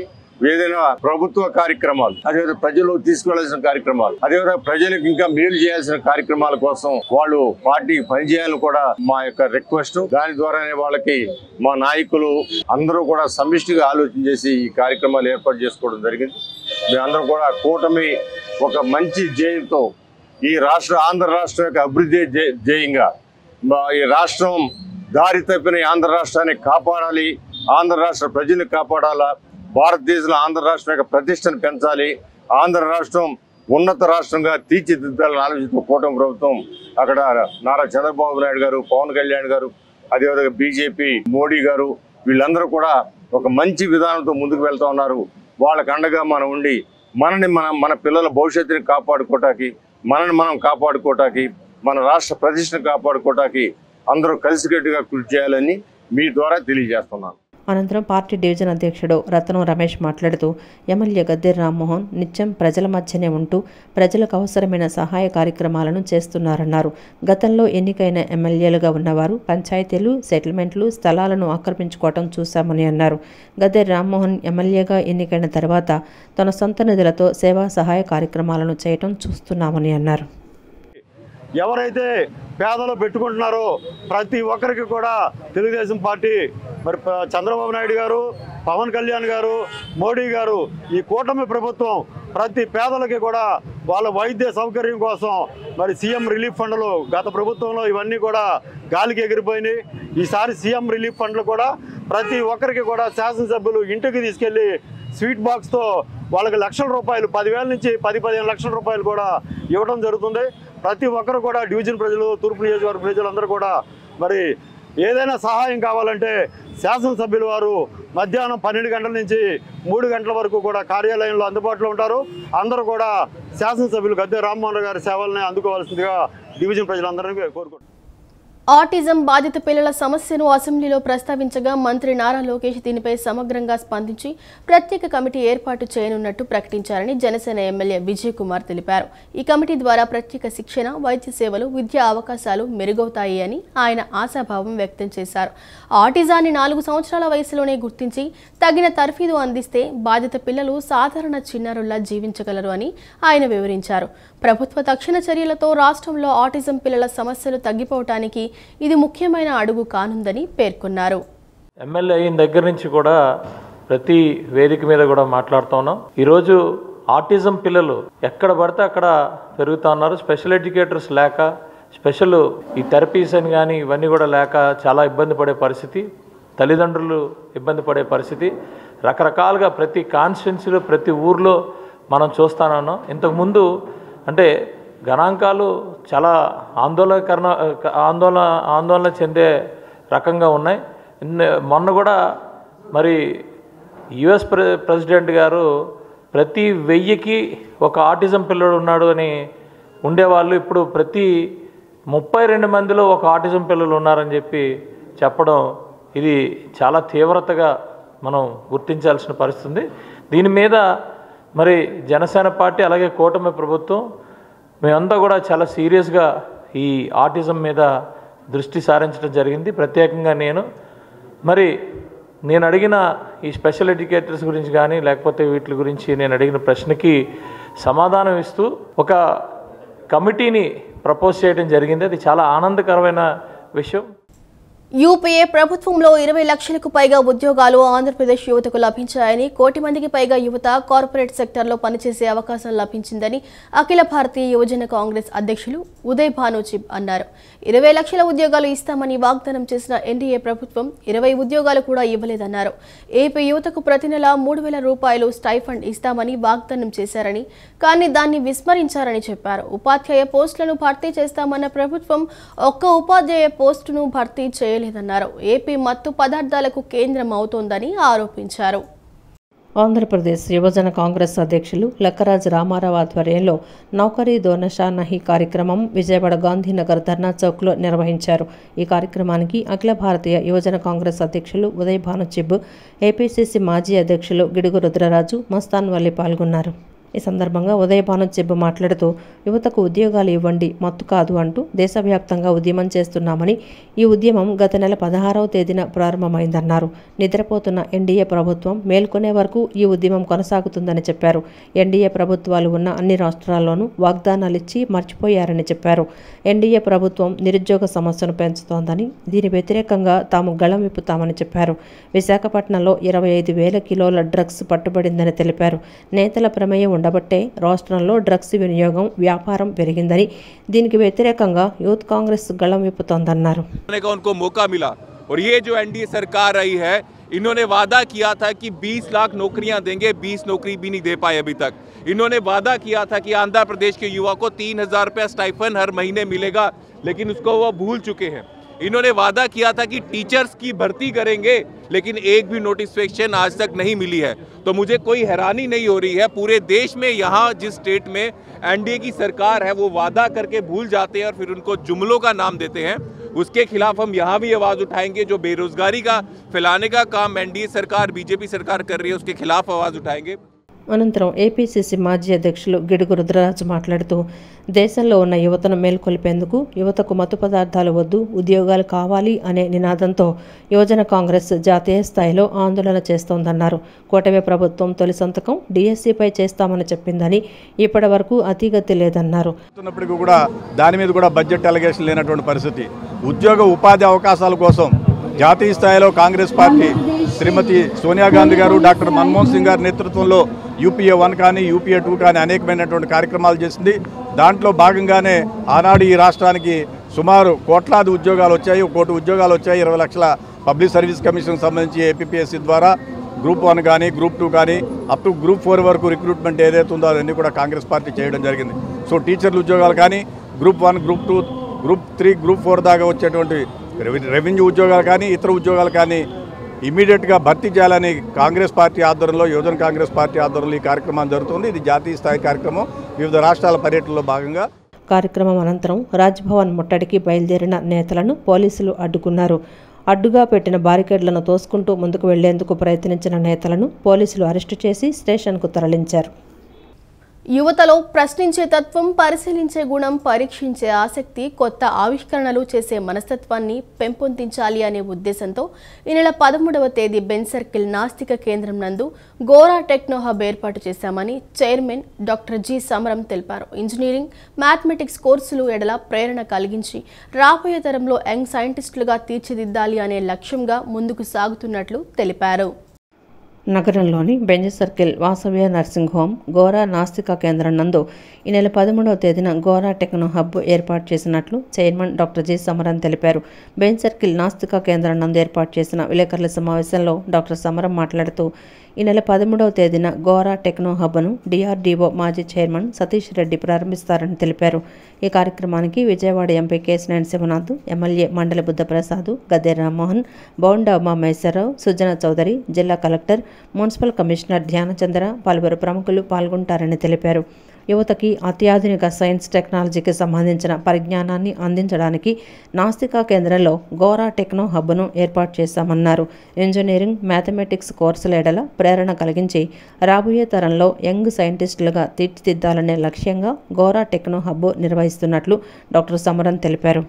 ఏదైనా ప్రభుత్వ కార్యక్రమాలు, అదేవిధంగా ప్రజలు తీసుకెళ్లాల్సిన కార్యక్రమాలు, అదేవిధంగా ప్రజలకు ఇంకా మేలు చేయాల్సిన కార్యక్రమాల కోసం వాళ్ళు పార్టీ పనిచేయాలని కూడా మా యొక్క రిక్వెస్ట్. దాని ద్వారానే వాళ్ళకి మా నాయకులు అందరూ కూడా సమిష్టిగా ఆలోచన చేసి ఈ కార్యక్రమాలు ఏర్పాటు చేసుకోవడం జరిగింది. మేమందరం కూడా కూటమి ఒక మంచి ధ్యేయంతో ఈ ఆంధ్ర రాష్ట్రం యొక్క అభివృద్ధి ధ్యేయంగా ఈ రాష్ట్రం దారి తప్పిన ఆంధ్ర రాష్ట్రాన్ని కాపాడాలి, ఆంధ్ర రాష్ట్ర ప్రజల్ని కాపాడాలా, భారతదేశంలో ఆంధ్ర రాష్ట్రం యొక్క ప్రతిష్టను పెంచాలి, ఆంధ్ర రాష్ట్రం ఉన్నత రాష్ట్రంగా తీర్చిదిద్దాలని ఆలోచిస్తూ కూటమి ప్రభుత్వం అక్కడ నారా చంద్రబాబు నాయుడు గారు, పవన్ కళ్యాణ్ గారు, అదేవిధంగా బీజేపీ మోడీ గారు వీళ్ళందరూ కూడా ఒక మంచి విధానంతో ముందుకు వెళ్తూ ఉన్నారు. వాళ్ళకి అండగా మనం ఉండి మన పిల్లల భవిష్యత్తుని కాపాడుకోవటానికి, మనని మనం కాపాడుకోవటానికి, మన రాష్ట్ర ప్రతిష్టను కాపాడుకోవటానికి అందరూ కలిసికట్టుగా కృషి చేయాలని మీ ద్వారా తెలియజేస్తున్నాను. అనంతరం పార్టీ డివిజన్ అధ్యక్షుడు రతనం రమేష్ మాట్లాడుతూ ఎమ్మెల్యే గద్దె రామ్మోహన్ నిత్యం ప్రజల మధ్యనే ఉంటూ ప్రజలకు అవసరమైన సహాయ కార్యక్రమాలను చేస్తున్నారన్నారు. గతంలో ఎన్నికైన ఎమ్మెల్యేలుగా ఉన్నవారు పంచాయతీలు, సెటిల్మెంట్లు, స్థలాలను ఆక్రమించుకోవటం చూశామని అన్నారు. గద్దె రామ్మోహన్ ఎమ్మెల్యేగా ఎన్నికైన తర్వాత తన సొంత నిధులతో సేవా సహాయ కార్యక్రమాలను చేయటం చూస్తున్నామని అన్నారు. ఎవరైతే పేదలు పెట్టుకుంటున్నారో ప్రతి ఒక్కరికి కూడా తెలుగుదేశం పార్టీ మరి చంద్రబాబు నాయుడు గారు, పవన్ కళ్యాణ్ గారు, మోడీ గారు ఈ కూటమి ప్రభుత్వం ప్రతి పేదలకి కూడా వాళ్ళ వైద్య సౌకర్యం కోసం మరి సీఎం రిలీఫ్ ఫండ్లు గత ప్రభుత్వంలో ఇవన్నీ కూడా గాలికి ఎగిరిపోయినాయి. ఈసారి సీఎం రిలీఫ్ ఫండ్లు కూడా ప్రతి ఒక్కరికి కూడా శాసనసభ్యులు ఇంటికి తీసుకెళ్లి స్వీట్ బాక్స్తో వాళ్ళకి లక్షల రూపాయలు 10,000 నుంచి 10-15 లక్షల రూపాయలు కూడా ఇవ్వడం జరుగుతుంది. ప్రతి ఒక్కరు కూడా డివిజన్ ప్రజలు, తూర్పు నియోజకవర్గ ప్రజలందరూ కూడా మరి ఏదైనా సహాయం కావాలంటే శాసనసభ్యులు వారు మధ్యాహ్నం 12 గంటల నుంచి 3 గంటల వరకు కూడా కార్యాలయంలో అందుబాటులో ఉంటారు. అందరూ కూడా శాసనసభ్యులు గద్దె రామ్మోహన్ గారి సేవల్ని అందుకోవాల్సిందిగా డివిజన్ ప్రజలందరినీ కోరుకుంటున్నారు. ఆటిజం బాధిత పిల్లల సమస్యను అసెంబ్లీలో ప్రస్తావించగా మంత్రి నారా లోకేష్ దీనిపై సమగ్రంగా స్పందించి ప్రత్యేక కమిటీ ఏర్పాటు చేయనున్నట్టు ప్రకటించారని జనసేన ఎమ్మెల్యే విజయ్ కుమార్ తెలిపారు. ఈ కమిటీ ద్వారా ప్రత్యేక శిక్షణ, వైద్య సేవలు, విద్యా అవకాశాలు మెరుగవుతాయి అని ఆయన ఆశాభావం వ్యక్తం చేశారు. ఆటిజాన్ని 4 సంవత్సరాల వయసులోనే గుర్తించి తగిన తర్ఫీదు అందిస్తే బాధిత పిల్లలు సాధారణ చిన్నారుల్లా జీవించగలరు అని ఆయన వివరించారు. ప్రభుత్వ తక్షణ చర్యలతో రాష్ట్రంలో ఆటిజం పిల్లల సమస్యలు తగ్గిపోవటానికి ఇది ముఖ్యమైన అడుగు కానుందని పేర్కొన్నారు. ఎమ్మెల్యే అయిన దగ్గర నుంచి కూడా ప్రతి వేదిక మీద కూడా మాట్లాడుతున్నాం. ఈరోజు ఆటిజం పిల్లలు ఎక్కడ పడితే అక్కడ పెరుగుతూ ఉన్నారు. స్పెషల్ ఎడ్యుకేటర్స్ లేక, స్పెషల్ ఈ థెరపీస్ అని కానీ ఇవన్నీ కూడా లేక చాలా ఇబ్బంది పడే పరిస్థితి, తల్లిదండ్రులు ఇబ్బంది పడే పరిస్థితి రకరకాలుగా ప్రతి కాన్స్టిట్యున్సీలో, ప్రతి ఊర్లో మనం చూస్తానున్నాం. ఇంతకుముందు అంటే గణాంకాలు చాలా ఆందోళన చెందే రకంగా ఉన్నాయి. మొన్న కూడా మరి యుఎస్ ప్రెసిడెంట్ గారు ప్రతి 1000కి ఒక ఆటిజం పిల్లడు ఉన్నాడు అని ఉండేవాళ్ళు ఇప్పుడు ప్రతి 32 మందిలో ఒక ఆటిజం పిల్లలు ఉన్నారని చెప్పడం ఇది చాలా తీవ్రతగా మనం గుర్తించాల్సిన పరిస్థితి. దీని మీద మరి జనసేన పార్టీ అలాగే కూటమి ప్రభుత్వం మేమంతా కూడా చాలా సీరియస్గా ఈ ఆటిజం మీద దృష్టి సారించడం జరిగింది. ప్రత్యేకంగా నేను అడిగిన ఈ స్పెషల్ ఎడ్యుకేటర్స్ గురించి కానీ లేకపోతే వీటి గురించి నేను అడిగిన ప్రశ్నకి సమాధానం ఇస్తూ ఒక కమిటీని ప్రపోజ్ చేయడం జరిగింది. అది చాలా ఆనందకరమైన విషయం. యూపీఏ ప్రభుత్వంలో 20 లక్షలకు పైగా ఉద్యోగాలు ఆంధ్రప్రదేశ్ యువతకు లభించాయని, 1 కోటి మందికి పైగా యువత కార్పొరేట్ సెక్టార్లో పనిచేసే అవకాశం లభించిందని అఖిల భారతీయ యువజన కాంగ్రెస్ అధ్యక్షులు ఉదయ్ భాను చిబ్ అన్నారు. 20 లక్షల ఉద్యోగాలు ఇస్తామని వాగ్దానం చేసిన ఎన్డీఏ ప్రభుత్వం 20 ఉద్యోగాలు కూడా ఇవ్వలేదన్నారు. ఏపీ యువతకు ప్రతి నెల 3,000 రూపాయలు స్టైఫండ్ ఇస్తామని వాగ్దానం చేశారని, కానీ దాన్ని విస్మరించారని చెప్పారు. ఉపాధ్యాయ పోస్టులను భర్తీ చేస్తామన్న ప్రభుత్వం ఒక్క ఉపాధ్యాయ పోస్టును భర్తీ చేయలేదన్నారు. ఏపీ మత్తు పదార్థాలకు కేంద్రం అవుతోందని ఆరోపించారు. ఆంధ్రప్రదేశ్ యువజన కాంగ్రెస్ అధ్యక్షులు లక్కరాజు రామారావు ఆధ్వర్యంలో నౌకరీ దో నషా నహీ కార్యక్రమం విజయవాడ గాంధీనగర్ ధర్నా చౌక్లో నిర్వహించారు. ఈ కార్యక్రమానికి అఖిల భారతీయ యువజన కాంగ్రెస్ అధ్యక్షులు ఉదయ్ భాను చిబ్, ఏపీసీసీ మాజీ అధ్యక్షులు గిడుగు రుద్రరాజు, మస్తాన్ వల్లి పాల్గొన్నారు. ఈ సందర్భంగా ఉదయ్ భాను చిబ్ మాట్లాడుతూ యువతకు ఉద్యోగాలు ఇవ్వండి, మత్తు కాదు అంటూ దేశవ్యాప్తంగా ఉద్యమం చేస్తున్నామని, ఈ ఉద్యమం గత నెల 16వ తేదీన ప్రారంభమైందన్నారు. నిద్రపోతున్న ఎన్డీఏ ప్రభుత్వం మేల్కొనే వరకు ఈ ఉద్యమం కొనసాగుతుందని చెప్పారు. ఎన్డీఏ ప్రభుత్వాలు ఉన్న అన్ని రాష్ట్రాల్లోనూ వాగ్దానాలిచ్చి మర్చిపోయారని చెప్పారు. ఎన్డీఏ ప్రభుత్వం నిరుద్యోగ సమస్యను పెంచుతోందని, దీని వ్యతిరేకంగా తాము గళం విప్పుతామని చెప్పారు. విశాఖపట్నంలో 25,000 కిలోల డ్రగ్స్ పట్టుబడిందని తెలిపారు. నేతల ప్రమేయం ఉండబట్టే రాష్ట్రంలో డ్రగ్స్ వినియోగం, వ్యాపారం పెరిగిందని, దీనికి వ్యతిరేకంగా యూత్ కాంగ్రెస్ గళం విప్పుతోందన్నారు. उनको मौका मिला और ये जो एनडीए सरकार आई है, इन्होंने वादा किया था कि 20 लाख नौकरियां देंगे, 20 नौकरी भी नहीं दे पाए अभी तक। इन्होंने वादा किया था कि आंध्र प्रदेश के युवा को 3,000 रुपया स्टाइफन हर महीने मिलेगा, लेकिन उसको वो भूल चुके हैं। इन्होंने वादा किया था कि टीचर्स की भर्ती करेंगे, लेकिन एक भी नोटिफिकेशन आज तक नहीं मिली है। तो मुझे कोई हैरानी नहीं हो रही है, पूरे देश में यहाँ जिस स्टेट में एनडीए की सरकार है वो वादा करके भूल जाते हैं और फिर उनको जुमलों का नाम देते हैं। उसके खिलाफ हम यहाँ भी आवाज़ उठाएंगे। जो बेरोजगारी का फैलाने का काम एनडीए सरकार बीजेपी सरकार कर रही है उसके खिलाफ आवाज़ उठाएंगे। అనంతరం ఏపీసీసీ మాజీ అధ్యక్షులు గిడుగు రుద్రరాజు మాట్లాడుతూ దేశంలో ఉన్న యువతను మేల్కొల్పేందుకు యువతకు మత్తు పదార్థాలు వద్దు, ఉద్యోగాలు కావాలి అనే నినాదంతో యువజన కాంగ్రెస్ జాతీయ స్థాయిలో ఆందోళన చేస్తోందన్నారు. కూటమి ప్రభుత్వం తొలి సంతకం డిఎస్సీపై చేస్తామని చెప్పిందని ఇప్పటి వరకు అతిగతి లేదన్నారు. కూడా దాని మీద కూడా బడ్జెట్ అలిగేషన్ లేనటువంటి పరిస్థితి. ఉద్యోగ ఉపాధి అవకాశాల కోసం జాతీయ స్థాయిలో కాంగ్రెస్ పార్టీ శ్రీమతి సోనియా గాంధీ గారు, డాక్టర్ మన్మోహన్ సింగ్ గారి నేతృత్వంలో యూపీఏ 1 కానీ యూపీఏ 2 కానీ అనేకమైనటువంటి కార్యక్రమాలు చేసింది. దాంట్లో భాగంగానే ఆనాడు ఈ రాష్ట్రానికి సుమారు కోట్లాది ఉద్యోగాలు వచ్చాయి. 1 కోటి ఉద్యోగాలు వచ్చాయి. 20 లక్షల పబ్లిక్ సర్వీస్ కమిషన్ సంబంధించి ఏపీపీఎస్సీ ద్వారా గ్రూప్ 1 కానీ గ్రూప్ 2 కానీ అప్ టు గ్రూప్ 4 వరకు రిక్రూట్మెంట్ ఏదైతే ఉందో అవన్నీ కూడా కాంగ్రెస్ పార్టీ చేయడం జరిగింది. సో టీచర్ల ఉద్యోగాలు కానీ గ్రూప్ 1, గ్రూప్ 2, గ్రూప్ 3, గ్రూప్ 4 దాకా వచ్చేటువంటి రెవెన్యూ ఉద్యోగాలు కానీ ఇతర ఉద్యోగాలు కానీ ఇమీడియట్గా భర్తీ చేయాలని కాంగ్రెస్ పార్టీ ఆధ్వర్యంలో, యువజన కాంగ్రెస్ పార్టీ ఆధ్వర్యంలో ఈ కార్యక్రమం జరుగుతుంది. ఇది జాతీయ స్థాయి కార్యక్రమం. వివిధ రాష్ట్రాల పర్యటనలో భాగంగా కార్యక్రమం అనంతరం రాజ్భవన్ ముట్టడికి బయలుదేరిన నేతలను పోలీసులు అడ్డుకున్నారు. అడ్డుగా పెట్టిన బారికేడ్లను తోసుకుంటూ ముందుకు వెళ్లేందుకు ప్రయత్నించిన నేతలను పోలీసులు అరెస్టు చేసి స్టేషన్కు తరలించారు. యువతలో ప్రశ్నించే తత్వం, పరిశీలించే గుణం, పరీక్షించే ఆసక్తి, కొత్త ఆవిష్కరణలు చేసే మనస్తత్వాన్ని పెంపొందించాలి అనే ఉద్దేశంతో ఈ నెల 13వ తేదీ బెంజ్ సర్కిల్ నాస్తిక కేంద్రం నందు గోరా టెక్నో హబ్ ఏర్పాటు చేశామని చైర్మన్ డాక్టర్ జి సమరం తెలిపారు. ఇంజనీరింగ్, మ్యాథమెటిక్స్ కోర్సులు ఎడల ప్రేరణ కలిగించి రాబోయే తరంలో యంగ్ సైంటిస్టులుగా తీర్చిదిద్దాలి అనే లక్ష్యంగా ముందుకు సాగుతున్నట్లు తెలిపారు. నగరంలోని Benz circle Vasavya nursing home Gora నాస్తిక కేంద్రం నందు ఈ నెల 13వ తేదీన గోరా టెక్నో హబ్ ఏర్పాటు చేసినట్లు చైర్మన్ డాక్టర్ జి సమరం తెలిపారు. బెంజ్ సర్కిల్ నాస్తిక కేంద్రం నందు ఏర్పాటు చేసిన విలేకరుల సమావేశంలో డాక్టర్ సమరం మాట్లాడుతూ ఈ నెల 13వ తేదీన గోరా టెక్నో హబ్ను డిఆర్డీఓ మాజీ చైర్మన్ సతీష్ రెడ్డి ప్రారంభిస్తారని తెలిపారు. ఈ కార్యక్రమానికి విజయవాడ ఎంపీ కేశినేని శివనాథ్, ఎమ్మెల్యే మండలి బుద్ధప్రసాద్, గద్దె రామ్మోహన్, బౌండా ఉమా మహేశ్వరరావు, సుజన చౌదరి, జిల్లా కలెక్టర్, మున్సిపల్ కమిషనర్ ధ్యానచంద్ర, పలువురు ప్రముఖులు పాల్గొంటారని తెలిపారు. యువతకి అత్యాధునిక సైన్స్ టెక్నాలజీకి సంబంధించిన పరిజ్ఞానాన్ని అందించడానికి నాస్తిక కేంద్రంలో గోరా టెక్నో హబ్ను ఏర్పాటు చేశామన్నారు. ఇంజనీరింగ్, మ్యాథమెటిక్స్ కోర్సుల ఎడల ప్రేరణ కలిగించి రాబోయే తరంలో యంగ్ సైంటిస్టులుగా తీర్చిదిద్దాలనే లక్ష్యంగా గోరా టెక్నో హబ్ నిర్వహిస్తున్నట్లు డాక్టర్ సమరం తెలిపారు.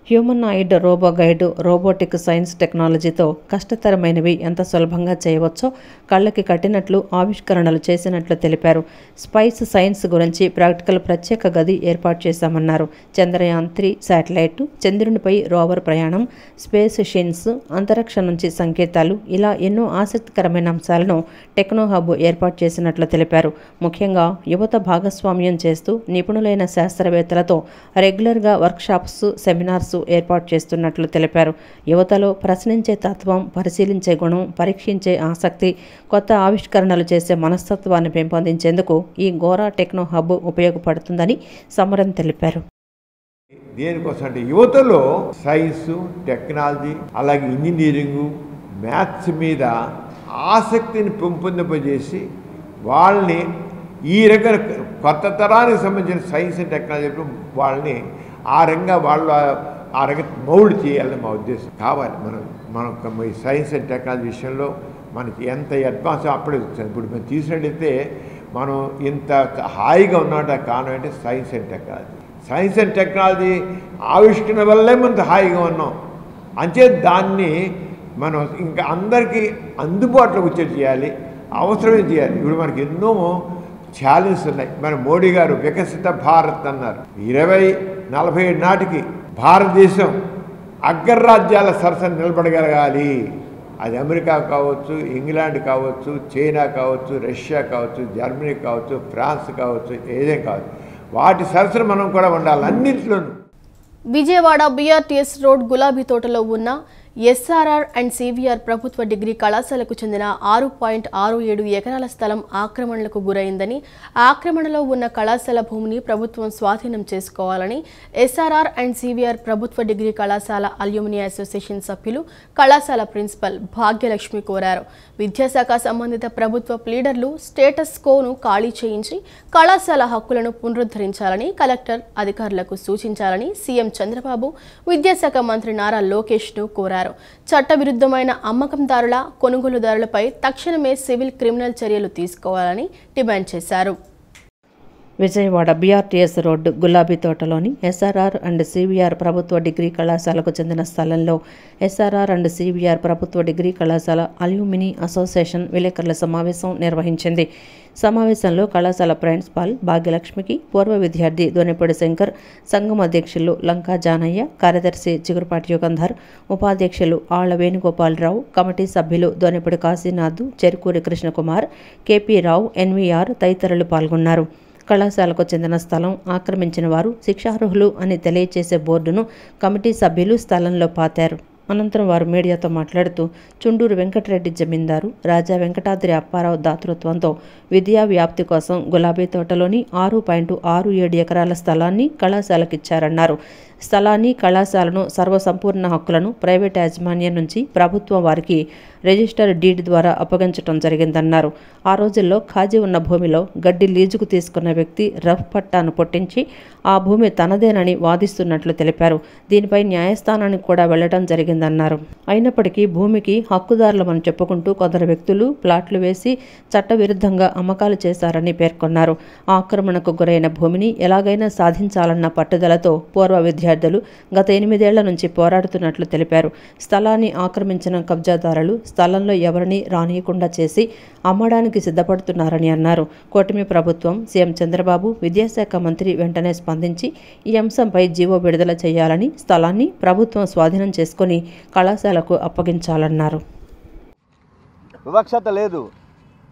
Humanoid robot guide robotic science టెక్నాలజీతో కష్టతరమైనవి ఎంత సులభంగా చేయవచ్చో కళ్ళకి కట్టినట్లు ఆవిష్కరణలు చేసినట్లు తెలిపారు. స్పైస్ సైన్స్ గురించి ప్రాక్టికల్ ప్రత్యేక గది ఏర్పాటు చేశామన్నారు. చంద్రయాన్ 3 శాటిలైట్, చంద్రునిపై రోవర్ ప్రయాణం, స్పేస్ షిన్స్, అంతరిక్షం నుంచి సంకేతాలు, ఇలా ఎన్నో ఆసక్తికరమైన అంశాలను టెక్నో హబ్ ఏర్పాటు చేసినట్లు తెలిపారు. ముఖ్యంగా యువత భాగస్వామ్యం చేస్తూ నిపుణులైన శాస్త్రవేత్తలతో రెగ్యులర్గా వర్క్షాప్స్, సెమినార్స్ ఏర్పాటు చేస్తున్నట్లు తెలిపారు. యువతలో ప్రశ్నించే తత్వం, పరిశీలించే గుణం, పరీక్షించే ఆసక్తి, కొత్త ఆవిష్కరణలు చేసే మనస్తత్వాన్ని పెంపొందించేందుకు ఈ గోరా టెక్నో హబ్ ఉపయోగపడుతుందని సమరం తెలిపారు. దేనికోసం అంటే యువతలో సైన్స్, టెక్నాలజీ, అలాగే ఇంజనీరింగు, మ్యాథ్స్ మీద ఆసక్తిని పెంపొందింపజేసి వాళ్ళని ఈ రకమైన కొత్త తరానికి సంబంధించిన సైన్స్ అండ్ టెక్నాలజీ వాళ్ళని ఆ రంగా ఆ రంగం మౌల్డ్ చేయాలని మా ఉద్దేశం. కావాలి మనం ఈ సైన్స్ అండ్ టెక్నాలజీ విషయంలో మనకి ఎంత అడ్వాన్స్ అప్పుడే వచ్చింది. ఇప్పుడు మేము తీసినట్లయితే మనం ఇంత హాయిగా ఉన్నట్టు కారణం అంటే science and technology. Science and technology ఆవిష్కరణ వల్లే మనం హాయిగా ఉన్నాం. అంతే దాన్ని మనం ఇంకా అందరికీ అందుబాటులోకి వచ్చేది చేయాలి, అవసరమే చేయాలి. ఇప్పుడు మనకి ఎన్నో ఛాలెంజ్ ఉన్నాయి. మన మోడీ గారు వికసిత భారత్ అన్నారు. 2047 నాటికి భారతదేశం అగ్రరాజ్యాల సరసన నిలబడగలగాలి. అది అమెరికా కావచ్చు, ఇంగ్లాండ్ కావచ్చు, చైనా కావచ్చు, రష్యా కావచ్చు, జర్మనీ కావచ్చు, ఫ్రాన్స్ కావచ్చు, ఏదేం కావచ్చు, వాటి సరసన మనం కూడా ఉండాలి అన్నింటిలోనూ. విజయవాడ బీఆర్టీఎస్ రోడ్ గులాబీ తోటలో ఉన్న ఎస్ఆర్ఆర్ అండ్ సివిఆర్ ప్రభుత్వ డిగ్రీ కళాశాలకు చెందిన 6.67 ఎకరాల స్థలం ఆక్రమణలకు గురైందని, ఆక్రమణలో ఉన్న కళాశాల భూమిని ప్రభుత్వం స్వాధీనం చేసుకోవాలని ఎస్ఆర్ఆర్ అండ్ సివిఆర్ ప్రభుత్వ డిగ్రీ కళాశాల అల్యూమిని అసోసియేషన్ సభ్యులు కళాశాల ప్రిన్సిపల్ భాగ్యలక్ష్మి కోరారు. విద్యాశాఖ సంబంధిత ప్రభుత్వ లీడర్లు స్టేటస్ కోను ఖాళీ చేయించి కళాశాల హక్కులను పునరుద్ధరించాలని కలెక్టర్ అధికారులకు సూచించాలని సీఎం చంద్రబాబు విద్యాశాఖ మంత్రి నారా లోకేష్ను కోరారు. చట్టవిరుద్ధమైన అమ్మకందారుల, కొనుగోలుదారులపై తక్షణమే సివిల్, క్రిమినల్ చర్యలు తీసుకోవాలని డిమాండ్ చేశారు. విజయవాడ బీఆర్టీఎస్ రోడ్డు గులాబీ తోటలోని ఎస్ఆర్ఆర్ అండ్ సివిఆర్ ప్రభుత్వ డిగ్రీ కళాశాలకు చెందిన స్థలంలో ఎస్ఆర్ఆర్ అండ్ సివిఆర్ ప్రభుత్వ డిగ్రీ కళాశాల అల్యూమిని అసోసియేషన్ విలేకరుల సమావేశం నిర్వహించింది. సమావేశంలో కళాశాల ప్రిన్సిపాల్ భాగ్యలక్ష్మికి పూర్వ విద్యార్థి దొనెపూడి శంకర్, సంఘం అధ్యక్షులు లంకా జానయ్య, కార్యదర్శి చిగురుపాటి యుగంధర్, ఉపాధ్యక్షులు ఆళ్ల వేణుగోపాలరావు, కమిటీ సభ్యులు దొనెపూడి కాశీనాథ్, చెరుకూరి కృష్ణకుమార్, కేపీ రావు, ఎన్వీఆర్ తదితరులు పాల్గొన్నారు. కళాశాలకు చెందిన స్థలం ఆక్రమించిన వారు శిక్షార్హులు అని తెలియచేసే బోర్డును కమిటీ సభ్యులు స్థలంలో పాతారు. అనంతరం వారు మీడియాతో మాట్లాడుతూ చుండూరు వెంకటరెడ్డి జమీందారు, రాజా వెంకటాద్రి అప్పారావు దాతృత్వంతో విద్యా వ్యాప్తి కోసం గులాబీ తోటలోని 6.67 ఎకరాల స్థలాన్ని కళాశాలకిచ్చారన్నారు. స్థలాన్ని, కళాశాలను, సర్వసంపూర్ణ హక్కులను ప్రైవేట్ యాజమాన్యం నుంచి ప్రభుత్వం వారికి రిజిస్టర్ డీడ్ ద్వారా అప్పగించడం జరిగిందన్నారు. ఆ రోజుల్లో ఖాళీ ఉన్న భూమిలో గడ్డి లీజుకు తీసుకున్న వ్యక్తి రఫ్ పట్టాను పొట్టించి ఆ భూమి తనదేనని వాదిస్తున్నట్లు తెలిపారు. దీనిపై న్యాయస్థానానికి కూడా వెళ్లడం జరిగిందన్నారు. అయినప్పటికీ భూమికి హక్కుదారులమని చెప్పుకుంటూ కొందరు వ్యక్తులు ప్లాట్లు వేసి చట్టవిరుద్ధంగా అమ్మకాలు చేశారని పేర్కొన్నారు. ఆక్రమణకు గురైన భూమిని ఎలాగైనా సాధించాలన్న పట్టుదలతో పూర్వ విద్యార్థులు గత 8 ఏళ్ల నుంచి పోరాడుతున్నట్లు తెలిపారు. స్థలాన్ని ఆక్రమించిన కబ్జాదారులు స్థలంలో ఎవరిని రానియకుండా చేసి అమ్మడానికి సిద్ధపడుతున్నారని అన్నారు. కూటమి ప్రభుత్వం, సీఎం చంద్రబాబు, విద్యాశాఖ మంత్రి వెంటనే స్పందించి ఈ అంశంపై జీవో విడుదల చేయాలని, స్థలాన్ని ప్రభుత్వం స్వాధీనం చేసుకుని కళాశాలకు అప్పగించాలన్నారు. వివక్షత లేదు.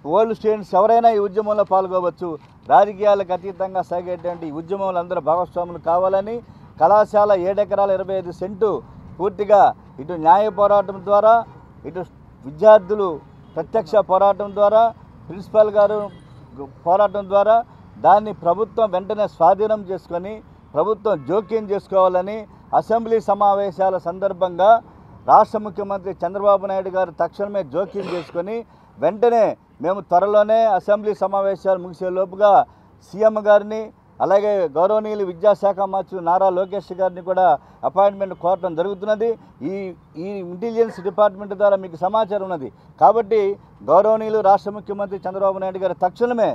ఓల్డ్ స్టూడెంట్స్ ఎవరైనా ఈ ఉద్యమంలో పాల్గొవచ్చు. రాజకీయాలకు అతీతంగా సాగేటువంటి ఈ ఉద్యమంలో అందరూ భాగస్వాములు కావాలని కళాశాల 7 ఎకరాల 25 సెంటు పూర్తిగా ఇటు న్యాయ పోరాటం ద్వారా, ఇటు విద్యార్థులు ప్రత్యక్ష పోరాటం ద్వారా, ప్రిన్సిపాల్ గారు పోరాటం ద్వారా దాన్ని ప్రభుత్వం వెంటనే స్వాధీనం చేసుకొని ప్రభుత్వం జోక్యం చేసుకోవాలని అసెంబ్లీ సమావేశాల సందర్భంగా రాష్ట్ర ముఖ్యమంత్రి చంద్రబాబు నాయుడు గారు తక్షణమే జోక్యం చేసుకొని వెంటనే మేము త్వరలోనే అసెంబ్లీ సమావేశాలు ముగిసే లోపుగా సీఎం గారిని, అలాగే గౌరవనీయులు విద్యాశాఖ మంత్రి నారా లోకేష్ గారిని కూడా అపాయింట్మెంట్ కోరటం జరుగుతున్నది. ఈ ఇంటెలిజెన్స్ డిపార్ట్మెంట్ ద్వారా మీకు సమాచారం ఉన్నది కాబట్టి గౌరవనీయులు రాష్ట్ర ముఖ్యమంత్రి చంద్రబాబు నాయుడు గారు తక్షణమే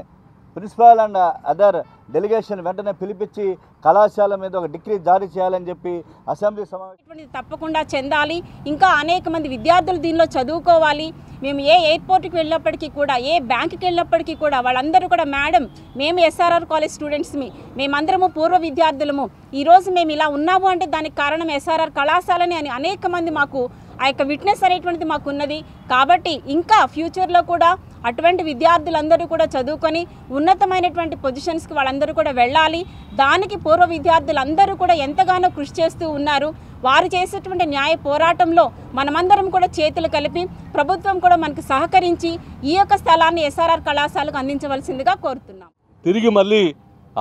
ప్రిన్సిపాల్ అండ్ అదర్ డెలిగేషన్ వెంటనే పిలిపించి కళాశాల మీద ఒక డిగ్రీ జారీ చేయాలని చెప్పి అసెంబ్లీ సమావేశం తప్పకుండా చెందాలి. ఇంకా అనేక మంది విద్యార్థులు దీనిలో చదువుకోవాలి. మేము ఏ ఎయిర్పోర్ట్కి వెళ్ళినప్పటికీ కూడా, ఏ బ్యాంకుకి వెళ్ళినప్పటికీ కూడా వాళ్ళందరూ కూడా మేడం మేము ఎస్ఆర్ఆర్ కాలేజ్ స్టూడెంట్స్మి, మేమందరము పూర్వ విద్యార్థులము, ఈరోజు మేము ఇలా ఉన్నాము అంటే దానికి కారణం ఎస్ఆర్ఆర్ కళాశాలని అని అనేక మంది మాకు ఆ యొక్క విట్నెస్ అనేటువంటిది మాకు ఉన్నది. కాబట్టి ఇంకా ఫ్యూచర్లో కూడా అటువంటి విద్యార్థులందరూ కూడా చదువుకొని ఉన్నతమైనటువంటి పొజిషన్స్కి వాళ్ళందరూ కూడా వెళ్ళాలి. దానికి పూర్వ విద్యార్థులందరూ కూడా ఎంతగానో కృషి చేస్తూ ఉన్నారు. వారు చేసేటువంటి న్యాయ పోరాటంలో మనమందరం కూడా చేతులు కలిపి ప్రభుత్వం కూడా మనకు సహకరించి ఈ యొక్క స్థలాన్ని ఎస్ఆర్ఆర్ కళాశాలకు అందించవలసిందిగా కోరుతున్నాం. తిరిగి మళ్ళీ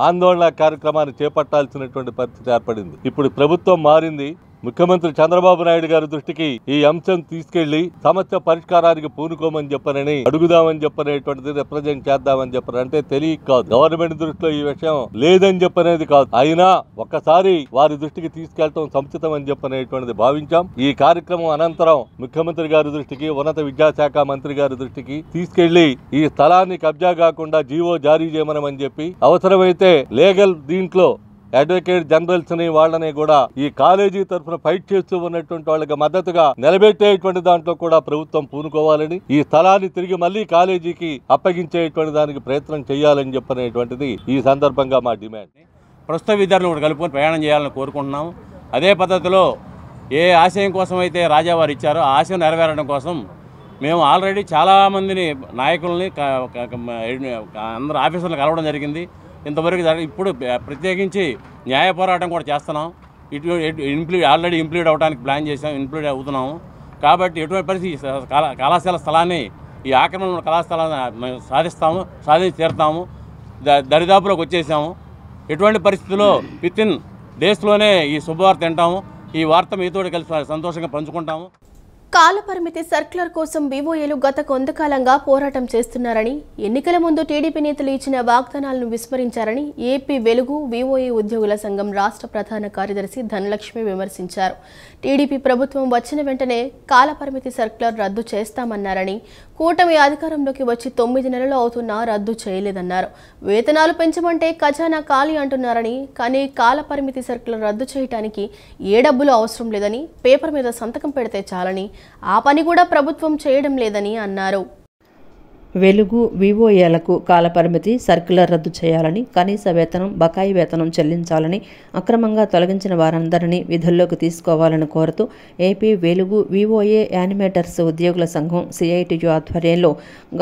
ఆందోళన కార్యక్రమాన్ని చేపట్టాల్సినటువంటి పరిస్థితి ఏర్పడింది. ఇప్పుడు ప్రభుత్వం మారింది. ముఖ్యమంత్రి చంద్రబాబు నాయుడు గారి దృష్టికి ఈ అంశం తీసుకెళ్లి సమస్య పరిష్కారానికి పూనుకోమని చెప్పనని అడుగుదామని చెప్పనేటువంటిది, రిప్రజెంట్ చేద్దామని చెప్పని అంటే తెలియ కాదు. గవర్నమెంట్ దృష్టిలో ఈ విషయం లేదని చెప్పనేది కాదు. అయినా ఒక్కసారి వారి దృష్టికి తీసుకెళ్లడం సముచితం అని చెప్పనేటువంటిది భావించాం. ఈ కార్యక్రమం అనంతరం ముఖ్యమంత్రి గారి దృష్టికి, ఉన్నత విద్యాశాఖ మంత్రి గారి దృష్టికి తీసుకెళ్లి ఈ స్థలాన్ని కబ్జా కాకుండా జీవో జారీ చేయమని చెప్పి, అవసరమైతే లీగల్ దీంట్లో అడ్వకేట్ జనరల్స్ ని వాళ్ళని కూడా ఈ కాలేజీ తరఫున ఫైట్ చేస్తూ ఉన్నటువంటి వాళ్ళకి మద్దతుగా నిలబెట్టేటువంటి దాంట్లో కూడా ప్రభుత్వం పూనుకోవాలని, ఈ స్థలాన్ని తిరిగి మళ్ళీ కాలేజీకి అప్పగించేటువంటి దానికి ప్రయత్నం చేయాలని చెప్పనేటువంటిది ఈ సందర్భంగా మా డిమాండ్. ప్రస్తుత విద్యార్థులను కూడా కలుపుకొని ప్రయాణం చేయాలని కోరుకుంటున్నాము. అదే పద్ధతిలో ఏ ఆశయం కోసం అయితే రాజావారు ఇచ్చారో ఆ ఆశయం నెరవేరడం కోసం మేము ఆల్రెడీ చాలామందిని నాయకుల్ని అందరూ ఆఫీసర్లు కలవడం జరిగింది. ఇంతవరకు ఇప్పుడు ప్రత్యేకించి న్యాయ పోరాటం కూడా చేస్తున్నాం. ఆల్రెడీ ఇంప్లీడ్ అవ్వడానికి ప్లాన్ చేసాం, ఇంప్లీడ్ అవుతున్నాము. కాబట్టి ఎటువంటి పరిస్థితి కళాశాల స్థలాన్ని ఈ ఆక్రమణ కళాశాలను మేము సాధించి తీరుతాము. దరిదాపులోకి వచ్చేసాము. ఎటువంటి పరిస్థితుల్లో విత్ ఇన్ డేస్లోనే ఈ శుభవార్త వింటాము. ఈ వార్త మీతో కలిసి సంతోషంగా పంచుకుంటాము. కాలపరిమితి సర్క్యులర్ కోసం వివోఏలు గత కొంతకాలంగా పోరాటం చేస్తున్నారని, ఎన్నికల ముందు టీడీపీ నేతలు ఇచ్చిన వాగ్దానాలను విస్మరించారని ఏపీ వెలుగు వివోఏ ఉద్యోగుల సంఘం రాష్ట్ర ప్రధాన కార్యదర్శి ధనలక్ష్మి విమర్శించారు. టీడీపీ ప్రభుత్వం వచ్చిన వెంటనే కాలపరిమితి సర్క్యులర్ రద్దు చేస్తామన్నారని, కూటమి అధికారంలోకి వచ్చి 9 నెలలు అవుతున్నా రద్దు చేయలేదన్నారు. వేతనాలు పెంచమంటే ఖజానా ఖాళీ అంటున్నారని, కానీ కాలపరిమితి సర్క్యులర్ రద్దు చేయడానికి ఏ డబ్బులు అవసరం లేదని, పేపర్ మీద సంతకం పెడితే చాలని, ఆ పని కూడా ప్రభుత్వం చేయడం లేదని అన్నారు. వెలుగు వివోఏలకు కాలపరిమితి సర్క్యులర్ రద్దు చేయాలని, కనీస వేతనం బకాయి వేతనం చెల్లించాలని, అక్రమంగా తొలగించిన వారందరినీ విధుల్లోకి తీసుకోవాలని కోరుతూ ఏపీ వెలుగు వివోఏ యానిమేటర్స్ ఉద్యోగుల సంఘం సిఐటియు ఆధ్వర్యంలో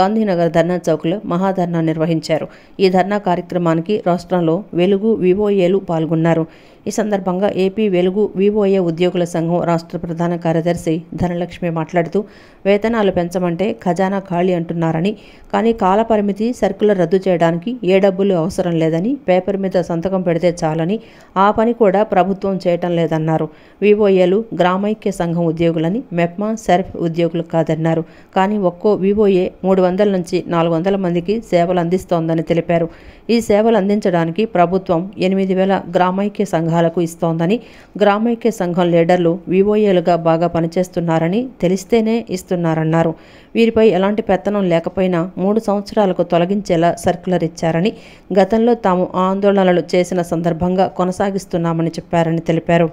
గాంధీనగర్ ధర్నా చౌక్లో మహాధర్నా నిర్వహించారు. ఈ ధర్నా కార్యక్రమానికి రాష్ట్రంలో వెలుగు వివోఏలు పాల్గొన్నారు. ఈ సందర్భంగా ఏపీ వెలుగు వివోఏ ఉద్యోగుల సంఘం రాష్ట్ర ప్రధాన కార్యదర్శి ధనలక్ష్మి మాట్లాడుతూ, వేతనాలు పెంచమంటే ఖజానా ఖాళీ అంటున్నారని, కానీ కాలపరిమితి సర్క్యులర్ రద్దు చేయడానికి ఏ డబ్బులు అవసరం లేదని, పేపర్ మీద సంతకం పెడితే చాలని, ఆ పని కూడా ప్రభుత్వం చేయటం లేదన్నారు. వివోఏలు గ్రామైక్య సంఘం ఉద్యోగులని, మెప్మా సెర్ఫ్ ఉద్యోగులు కాదన్నారు. కానీ ఒక్కో వివోఏ 300 నుంచి 400 మందికి సేవలు అందిస్తోందని తెలిపారు. ఈ సేవలు అందించడానికి ప్రభుత్వం 8000 గ్రామైక్య సంఘాలకు ఇస్తోందని, గ్రామైక్య సంఘం లీడర్లు వివోఏలుగా బాగా పనిచేస్తున్నారని తెలిస్తేనే ఇస్తున్నారన్నారు. వీరిపై ఎలాంటి పెత్తనం లేకపోయినా 3 సంవత్సరాలకు తొలగించేలా సర్క్యులర్ ఇచ్చారని, గతంలో తాము ఆందోళనలు చేసిన సందర్భంగా కొనసాగిస్తున్నామని చెప్పారని తెలిపారు.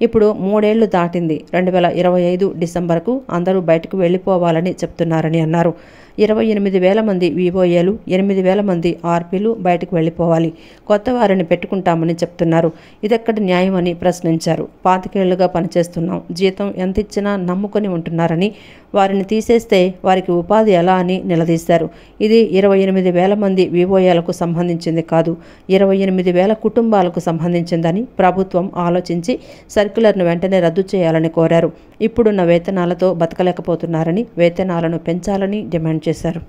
ఇప్పుడు 3 ఏళ్లు దాటింది. 2025 డిసెంబర్కు అందరూ బయటకు వెళ్లిపోవాలని చెప్తున్నారని అన్నారు. 28,000 మంది వివోఏలు, 8,000 మంది ఆర్పీలు బయటకు వెళ్లిపోవాలి. కొత్త వారిని పెట్టుకుంటామని చెప్తున్నారు. ఇదెక్కడి న్యాయం అని ప్రశ్నించారు. 25 ఏళ్లుగా పనిచేస్తున్నాం, జీతం ఎంత ఇచ్చినా నమ్ముకొని ఉంటున్నారని, వారిని తీసేస్తే వారికి ఉపాధి ఎలా అని నిలదీశారు. ఇది 28,000 మంది వివోఏలకు సంబంధించింది కాదు, 28,000 కుటుంబాలకు సంబంధించిందని ప్రభుత్వం ఆలోచించి సర్క్యులర్ను వెంటనే రద్దు చేయాలని కోరారు. ఇప్పుడున్న వేతనాలతో బతకలేకపోతున్నారని, వేతనాలను పెంచాలని డిమాండ్ చేశారు.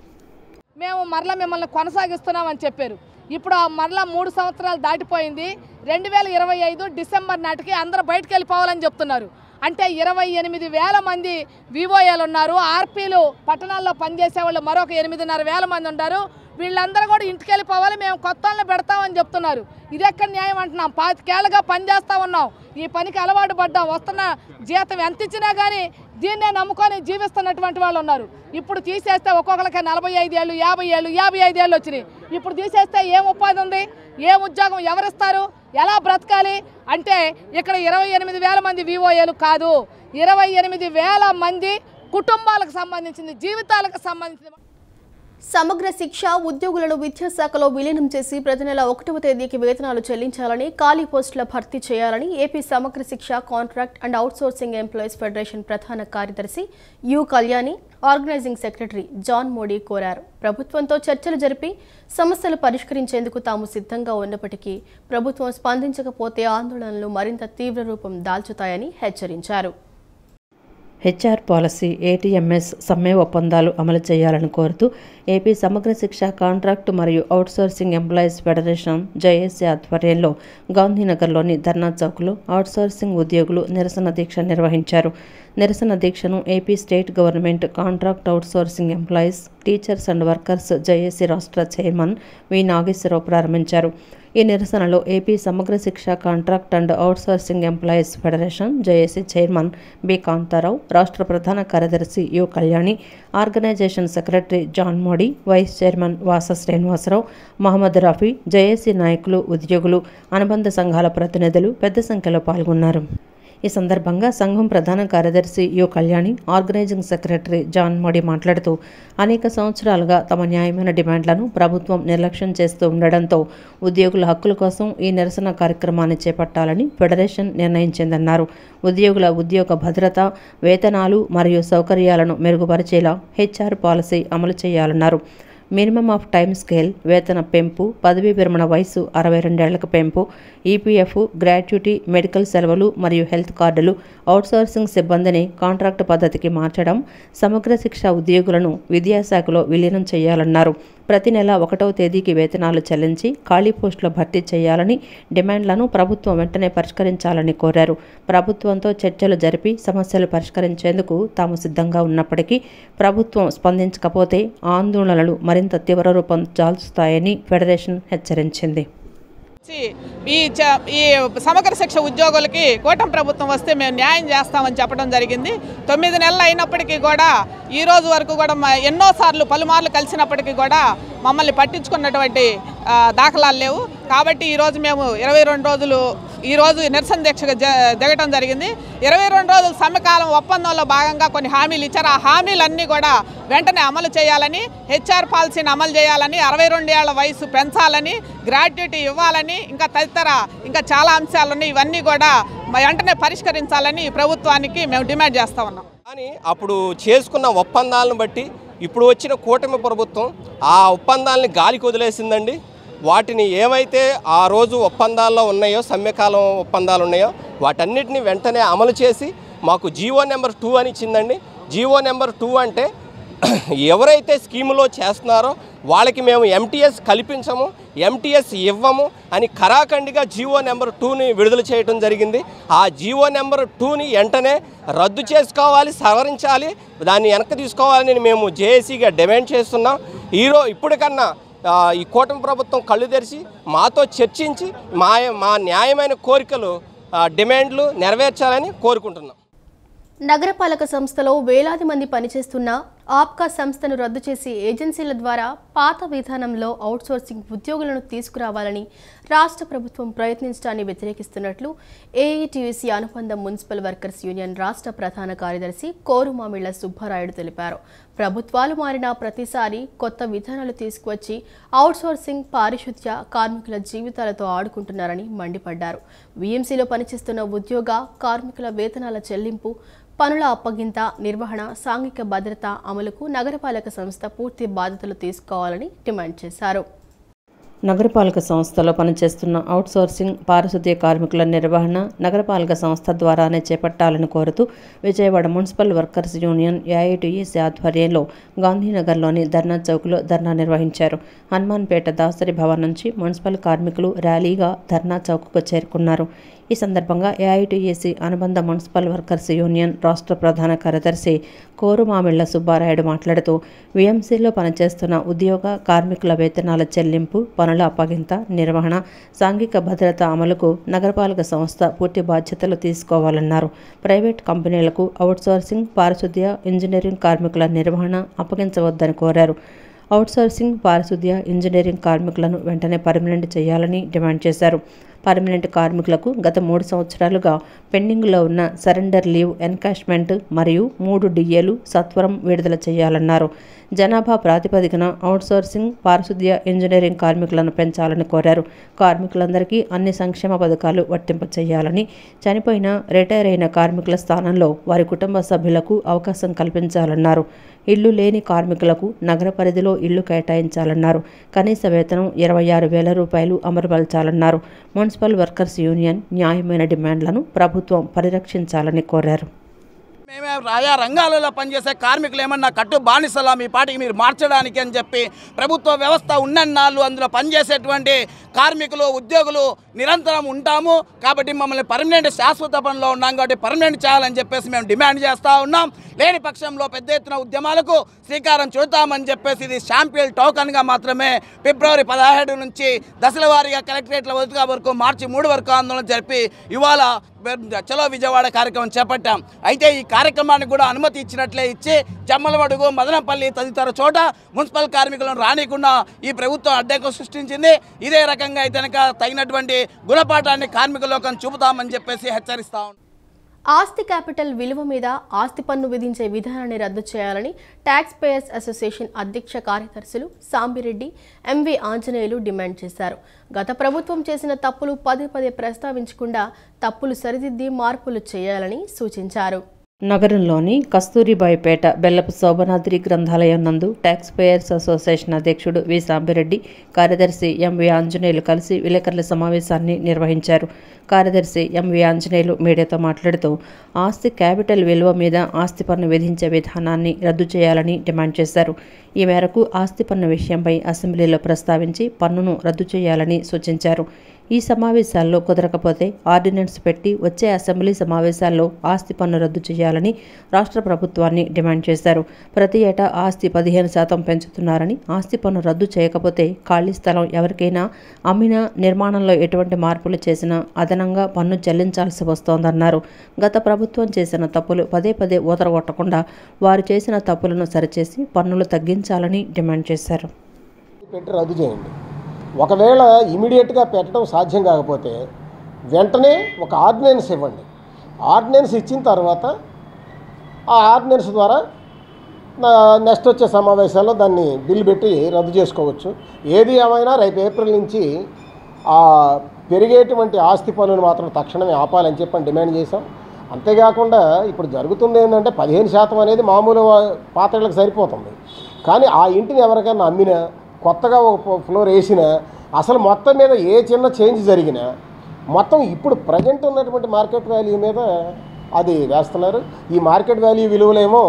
మేము మరలా మిమ్మల్ని కొనసాగిస్తున్నామని చెప్పారు. ఇప్పుడు మరలా 3 సంవత్సరాలు దాటిపోయింది. 2025 డిసెంబర్ నాటికి అందరూ బయటకు వెళ్ళిపోవాలని చెప్తున్నారు. అంటే 28,000 మంది వివోఏలు ఉన్నారు. ఆర్పీలు పట్టణాల్లో పనిచేసే వాళ్ళు మరొక 8,500 మంది ఉన్నారు. వీళ్ళందరూ కూడా ఇంటికి వెళ్ళిపోవాలి, మేము కొత్త వాళ్ళని పెడతామని చెప్తున్నారు. ఇదెక్కడ న్యాయం అంటున్నాం. 25 ఏళ్ళుగా పనిచేస్తూ ఉన్నాం, ఈ పనికి అలవాటు పడ్డాం. వస్తున్న జీతం ఎంత ఇచ్చినా కానీ దీన్నే నమ్ముకొని జీవిస్తున్నటువంటి వాళ్ళు ఉన్నారు. ఇప్పుడు తీసేస్తే ఒక్కొక్కరికి 45 ఏళ్ళు, 50 ఏళ్ళు, 55 ఏళ్ళు వచ్చినాయి. ఇప్పుడు తీసేస్తే ఏం ఉపాధి ఉంది, ఏం ఉద్యోగం ఎవరిస్తారు, ఎలా బ్రతకాలి? అంటే ఇక్కడ 28,000 మంది వివోఏలు కాదు, 28,000 మంది కుటుంబాలకు సంబంధించింది, జీవితాలకు సంబంధించింది. సమగ్ర శిక్ష ఉద్యోగులను విద్యాశాఖలో విలీనం చేసి ప్రతి నెల 1వ తేదీకి వేతనాలు చెల్లించాలని, ఖాళీ పోస్టుల భర్తీ చేయాలని AP Samagra Shiksha contract and outsourcing employees federation ప్రధాన కార్యదర్శి U Kalyani, organising secretary John Modi కోరారు. ప్రభుత్వంతో చర్చలు జరిపి సమస్యలు పరిష్కరించేందుకు తాము సిద్ధంగా ఉన్నప్పటికీ ప్రభుత్వం స్పందించకపోతే ఆందోళనలు మరింత తీవ్ర రూపం దాల్చుతాయని హెచ్చరించారు. హెచ్ఆర్ పాలసీ, ఏటీఎంఎస్ సమ్మె ఒప్పందాలు అమలు చేయాలని కోరుతూ ఏపీ సమగ్ర శిక్ష కాంట్రాక్టు మరియు అవుట్సోర్సింగ్ ఎంప్లాయీస్ ఫెడరేషన్ జేఏసీ ఆధ్వర్యంలో గాంధీనగర్లోని ధర్నా చౌక్లో అవుట్సోర్సింగ్ ఉద్యోగులు నిరసన దీక్ష నిర్వహించారు. నిరసన దీక్షను AP state government contract outsourcing employees teachers and workers JAC రాష్ట్ర చైర్మన్ వి నాగేశ్వరరావు ప్రారంభించారు. ఈ నిరసనలో AP Samagra Shiksha contract and outsourcing employees federation JAC chairman B Kantharao, రాష్ట్ర ప్రధాన కార్యదర్శి U Kalyani, organisation secretary John Modi, vice chairman Vasa Srinivasarao, Mohammed Rafi, JAC నాయకులు, ఉద్యోగులు, అనుబంధ సంఘాల ప్రతినిధులు పెద్ద సంఖ్యలో పాల్గొన్నారు. ఈ సందర్భంగా సంఘం ప్రధాన కార్యదర్శి U Kalyani, organising secretary John Modi మాట్లాడుతూ, అనేక సంవత్సరాలుగా తమ న్యాయమైన డిమాండ్లను ప్రభుత్వం నిర్లక్ష్యం చేస్తూ ఉండడంతో ఉద్యోగుల హక్కుల కోసం ఈ నిరసన కార్యక్రమాన్ని చేపట్టాలని ఫెడరేషన్ నిర్ణయించిందన్నారు. ఉద్యోగుల ఉద్యోగ భద్రత, వేతనాలు మరియు సౌకర్యాలను మెరుగుపరిచేలా హెచ్ఆర్ పాలసీ అమలు చేయాలన్నారు. మినిమం ఆఫ్ టైమ్ స్కేల్, వేతన పెంపు, పదవీ విరమణ వయసు 62 ఏళ్లకు పెంపు, ఈపీఎఫ్, గ్రాట్యుటీ, మెడికల్ సెలవులు మరియు హెల్త్ కార్డులు, అవుట్సోర్సింగ్ సిబ్బందిని కాంట్రాక్టు పద్ధతికి మార్చడం, సమగ్ర శిక్ష ఉద్యోగులను విద్యాశాఖలో విలీనం చేయాలన్నారు. ప్రతి నెల 1వ తేదీకి వేతనాలు చెల్లించి ఖాళీ పోస్టుల భర్తీ చేయాలని డిమాండ్లను ప్రభుత్వం వెంటనే పరిష్కరించాలని కోరారు. ప్రభుత్వంతో చర్చలు జరిపి సమస్యలు పరిష్కరించేందుకు తాము సిద్ధంగా ఉన్నప్పటికీ ప్రభుత్వం స్పందించకపోతే ఆందోళనలు మరింత తీవ్ర రూపం దాల్చుతాయని ఫెడరేషన్ హెచ్చరించింది. ఈ సమగ్ర శిక్ష ఉద్యోగులకి కూటమి ప్రభుత్వం వస్తే మేము న్యాయం చేస్తామని చెప్పడం జరిగింది. 9 నెలలు అయినప్పటికీ కూడా ఈ రోజు వరకు కూడా ఎన్నోసార్లు పలుమార్లు కలిసినప్పటికీ కూడా మమ్మల్ని పట్టించుకున్నటువంటి దాఖలాలు లేవు. కాబట్టి ఈరోజు మేము 22 రోజులు ఈరోజు నిరసన దీక్షగా దిగటం జరిగింది. 22 రోజుల సమ్మెకాలం ఒప్పందంలో భాగంగా కొన్ని హామీలు ఇచ్చారు. ఆ హామీలన్నీ కూడా వెంటనే అమలు చేయాలని, హెచ్ఆర్ పాలసీని అమలు చేయాలని, 62 ఏళ్ల వయసు పెంచాలని, గ్రాట్యుటీ ఇవ్వాలని, ఇంకా తదితర ఇంకా చాలా అంశాలున్నాయి. ఇవన్నీ కూడా వెంటనే పరిష్కరించాలని ప్రభుత్వానికి మేము డిమాండ్ చేస్తా ఉన్నాం. కానీ అప్పుడు చేసుకున్న ఒప్పందాలను బట్టి ఇప్పుడు వచ్చిన కూటమి ప్రభుత్వం ఆ ఒప్పందాలని గాలికి వదిలేసిందండి. వాటిని ఏమైతే ఆ రోజు ఒప్పందాల్లో ఉన్నాయో, సమ్మెకాలం ఒప్పందాలు ఉన్నాయో వాటన్నిటిని వెంటనే అమలు చేసి మాకు జీవో నెంబర్ 2 అని ఇచ్చిందండి. జీవో నెంబర్ 2 అంటే ఎవరైతే స్కీములో చేస్తున్నారో వాళ్ళకి మేము ఎంటీఎస్ కల్పించము, ఎంటీఎస్ ఇవ్వము అని ఖరాఖండిగా జీవో నెంబర్ 2ని విడుదల చేయడం జరిగింది. ఆ జీవో నెంబర్ 2ని వెంటనే రద్దు చేసుకోవాలి, సవరించాలి, దాన్ని వెనక్కి తీసుకోవాలని మేము జేఏసీగా డిమాండ్ చేస్తున్నాం. ఇప్పటికన్నా ఈ కూటమి ప్రభుత్వం కళ్ళు తెరిచి మాతో చర్చించి మా న్యాయమైన కోరికలు, డిమాండ్లు నెరవేర్చాలని కోరుకుంటున్నాం. నగరపాలక సంస్థలో వేలాది మంది పనిచేస్తున్న ఆప్కా సంస్థను రద్దు చేసి ఏజెన్సీల ద్వారా పాత విధానంలో అవుట్సోర్సింగ్ ఉద్యోగులను తీసుకురావాలని రాష్ట్ర ప్రభుత్వం ప్రయత్నించడాన్ని వ్యతిరేకిస్తున్నట్లు ఏఐటీయూసీ అనుబంధ మున్సిపల్ వర్కర్స్ యూనియన్ రాష్ట్ర ప్రధాన కార్యదర్శి కోరుమామిళ్ల సుబ్బారాయుడు తెలిపారు. ప్రభుత్వాలు మారిన ప్రతిసారి కొత్త విధానాలు తీసుకువచ్చి అవుట్సోర్సింగ్, పారిశుద్ధ్య కార్మికుల జీవితాలతో ఆడుకుంటున్నారని మండిపడ్డారు. వీఎంసీలో పనిచేస్తున్న ఉద్యోగ కార్మికుల వేతనాల చెల్లింపు, పనుల అప్పగింత, నిర్వహణ, సాంఘిక భద్రత అమలుకు నగరపాలక సంస్థ పూర్తి బాధ్యతలు తీసుకోవాలని డిమాండ్ చేశారు. నగరపాలక సంస్థలో పనిచేస్తున్న అవుట్సోర్సింగ్, పారిశుద్ధ్య కార్మికుల నిర్వహణ నగరపాలక సంస్థ ద్వారానే చేపట్టాలని కోరుతూ Vijayawada municipal workers union AITUC ఆధ్వర్యంలో గాంధీనగర్లోని ధర్నా చౌక్లో ధర్నా నిర్వహించారు. హనుమాన్పేట దాసరి భవన్ నుంచి మున్సిపల్ కార్మికులు ర్యాలీగా ధర్నా చౌక్కు చేరుకున్నారు. ఈ సందర్భంగా ఏఐటీయూసీ అనుబంధ మున్సిపల్ వర్కర్స్ యూనియన్ రాష్ట్ర ప్రధాన కార్యదర్శి కోరుమామిళ్ల సుబ్బారాయుడు మాట్లాడుతూ వీఎంసీలో పనిచేస్తున్న ఉద్యోగ కార్మికుల వేతనాల చెల్లింపు, పనుల అప్పగింత, నిర్వహణ, సాంఘిక భద్రత అమలుకు నగరపాలక సంస్థ పూర్తి బాధ్యతలు తీసుకోవాలన్నారు. ప్రైవేట్ కంపెనీలకు అవుట్సోర్సింగ్, పారిశుద్ధ్య, ఇంజనీరింగ్ కార్మికుల నిర్వహణ అప్పగించవద్దని కోరారు. అవుట్సోర్సింగ్, పారిశుద్ధ్య, ఇంజనీరింగ్ కార్మికులను వెంటనే పర్మనెంట్ చేయాలని డిమాండ్ చేశారు. పర్మనెంట్ కార్మికులకు గత 3 సంవత్సరాలుగా పెండింగ్లో ఉన్న సరెండర్ లీవ్ ఎన్కాష్మెంట్ మరియు 3 డిఏలు సత్వరం విడుదల చేయాలన్నారు. జనాభా ప్రాతిపదికన అవుట్సోర్సింగ్, పారిశుద్ధ్య, ఇంజనీరింగ్ కార్మికులను పెంచాలని కోరారు. కార్మికులందరికీ అన్ని సంక్షేమ పథకాలు వర్తింపచేయాలని, చనిపోయిన, రిటైర్ అయిన కార్మికుల స్థానంలో వారి కుటుంబ సభ్యులకు అవకాశం కల్పించాలన్నారు. ఇల్లు లేని కార్మికులకు నగర పరిధిలో ఇల్లు కేటాయించాలన్నారు. కనీస వేతనం 26,000 రూపాయలు అమలుపరచాలన్నారు. మున్సిపల్ వర్కర్స్ యూనియన్ న్యాయమైన డిమాండ్లను ప్రభుత్వం పరిరక్షించాలని కోరారు. మేమే ఆయా రంగాలలో పనిచేసే కార్మికులు ఏమన్నా కట్టు బానిసలా మీ పాటికి మీరు మార్చడానికి అని చెప్పి ప్రభుత్వ వ్యవస్థ ఉన్నన్నాళ్ళు అందులో పనిచేసేటువంటి కార్మికులు, ఉద్యోగులు నిరంతరం ఉంటాము. కాబట్టి మమ్మల్ని పర్మనెంట్ శాశ్వత పనిలో ఉన్నాం కాబట్టి పర్మనెంట్ చేయాలని చెప్పేసి మేము డిమాండ్ చేస్తూ ఉన్నాం. లేని పక్షంలో పెద్ద ఎత్తున ఉద్యమాలకు శ్రీకారం చుడతామని చెప్పేసి ఇది శాంపిల్ టోకన్గా మాత్రమే ఫిబ్రవరి 17 నుంచి దశల వారీగా కలెక్టరేట్ల వరకు మార్చి 3 వరకు ఆందోళన జరిపి ఇవాళ చలో విజయవాడ కార్యక్రమం చేపట్టాం. అయితే ఈ కార్యక్రమానికి కూడా అనుమతి ఇచ్చి జమ్మలమడుగు, మదనపల్లి తదితర చోట మున్సిపల్ కార్మికులను రానికుండా ఈ ప్రభుత్వం అడ్డంకులు సృష్టించింది. ఇదే రకంగా అయితే తగినటువంటి గుణపాఠాన్ని కార్మిక లోకం చూపుతామని చెప్పేసి హెచ్చరిస్తా ఉన్నాం. ఆస్తి క్యాపిటల్ విలువ మీద ఆస్తి పన్ను విధించే విధానాన్ని రద్దు చేయాలని ట్యాక్స్ పేయర్స్ అసోసియేషన్ అధ్యక్ష కార్యదర్శులు సాంబిరెడ్డి, ఎంవి ఆంజనేయులు డిమాండ్ చేశారు. గత ప్రభుత్వం చేసిన తప్పులు పదే ప్రస్తావించకుండా తప్పులు సరిదిద్ది మార్పులు చేయాలని సూచించారు. నగరంలోని కస్తూరిబాయిపేట బెల్లపు శోభనాద్రి గ్రంథాలయం నందు ట్యాక్స్ పేయర్స్ అసోసియేషన్ అధ్యక్షుడు వి సాంబిరెడ్డి, కార్యదర్శి ఎంవి ఆంజనేయులు కలిసి విలేకరుల సమావేశాన్ని నిర్వహించారు. కార్యదర్శి ఎంవి ఆంజనేయులు మీడియాతో మాట్లాడుతూ ఆస్తి క్యాపిటల్ విలువ మీద ఆస్తి పన్ను విధించే విధానాన్ని రద్దు చేయాలని డిమాండ్ చేశారు. ఈ మేరకు ఆస్తి పన్ను విషయంపై అసెంబ్లీలో ప్రస్తావించి పన్నును రద్దు చేయాలని సూచించారు. ఈ సమావేశాల్లో కుదరకపోతే ఆర్డినెన్స్ పెట్టి వచ్చే అసెంబ్లీ సమావేశాల్లో ఆస్తి పన్ను రద్దు చేయాలని రాష్ట్ర ప్రభుత్వాన్ని డిమాండ్ చేశారు. ప్రతి ఏటా ఆస్తి 15% పెంచుతున్నారని, ఆస్తి పన్ను రద్దు చేయకపోతే ఖాళీ స్థలం ఎవరికైనా అమ్మినా, నిర్మాణంలో ఎటువంటి మార్పులు చేసినా అదనంగా పన్ను చెల్లించాల్సి వస్తోందన్నారు. గత ప్రభుత్వం చేసిన తప్పులు పదే పదే ఊదరగొట్టకుండా వారు చేసిన తప్పులను సరిచేసి పన్నులు తగ్గించాలని డిమాండ్ చేశారు. రద్దు చేయండి. ఒకవేళ ఇమీడియట్గా పెట్టడం సాధ్యం కాకపోతే వెంటనే ఒక ఆర్డినెన్స్ ఇవ్వండి. ఆర్డినెన్స్ ఇచ్చిన తర్వాత ఆ ఆర్డినెన్స్ ద్వారా నెక్స్ట్ వచ్చే సమావేశాల్లో దాన్ని బిల్లు పెట్టి రద్దు చేసుకోవచ్చు. ఏది ఏమైనా రేపు ఏప్రిల్ నుంచి ఆ పెరిగేటువంటి ఆస్తి పన్నును మాత్రం తక్షణమే ఆపాలని చెప్పని డిమాండ్ చేశాం. అంతేకాకుండా ఇప్పుడు జరుగుతుంది ఏంటంటే 15% అనేది మామూలు పాత్రలకు సరిపోతుంది. కానీ ఆ ఇంటిని ఎవరికైనా అమ్మినా, కొత్తగా ఒక ఫ్లోర్ వేసినా, అసలు మొత్తం మీద ఏ చిన్న చేంజ్ జరిగినా మొత్తం ఇప్పుడు ప్రజెంట్ ఉన్నటువంటి మార్కెట్ వాల్యూ మీద అది వేస్తున్నారు. ఈ మార్కెట్ వాల్యూ విలువలేమో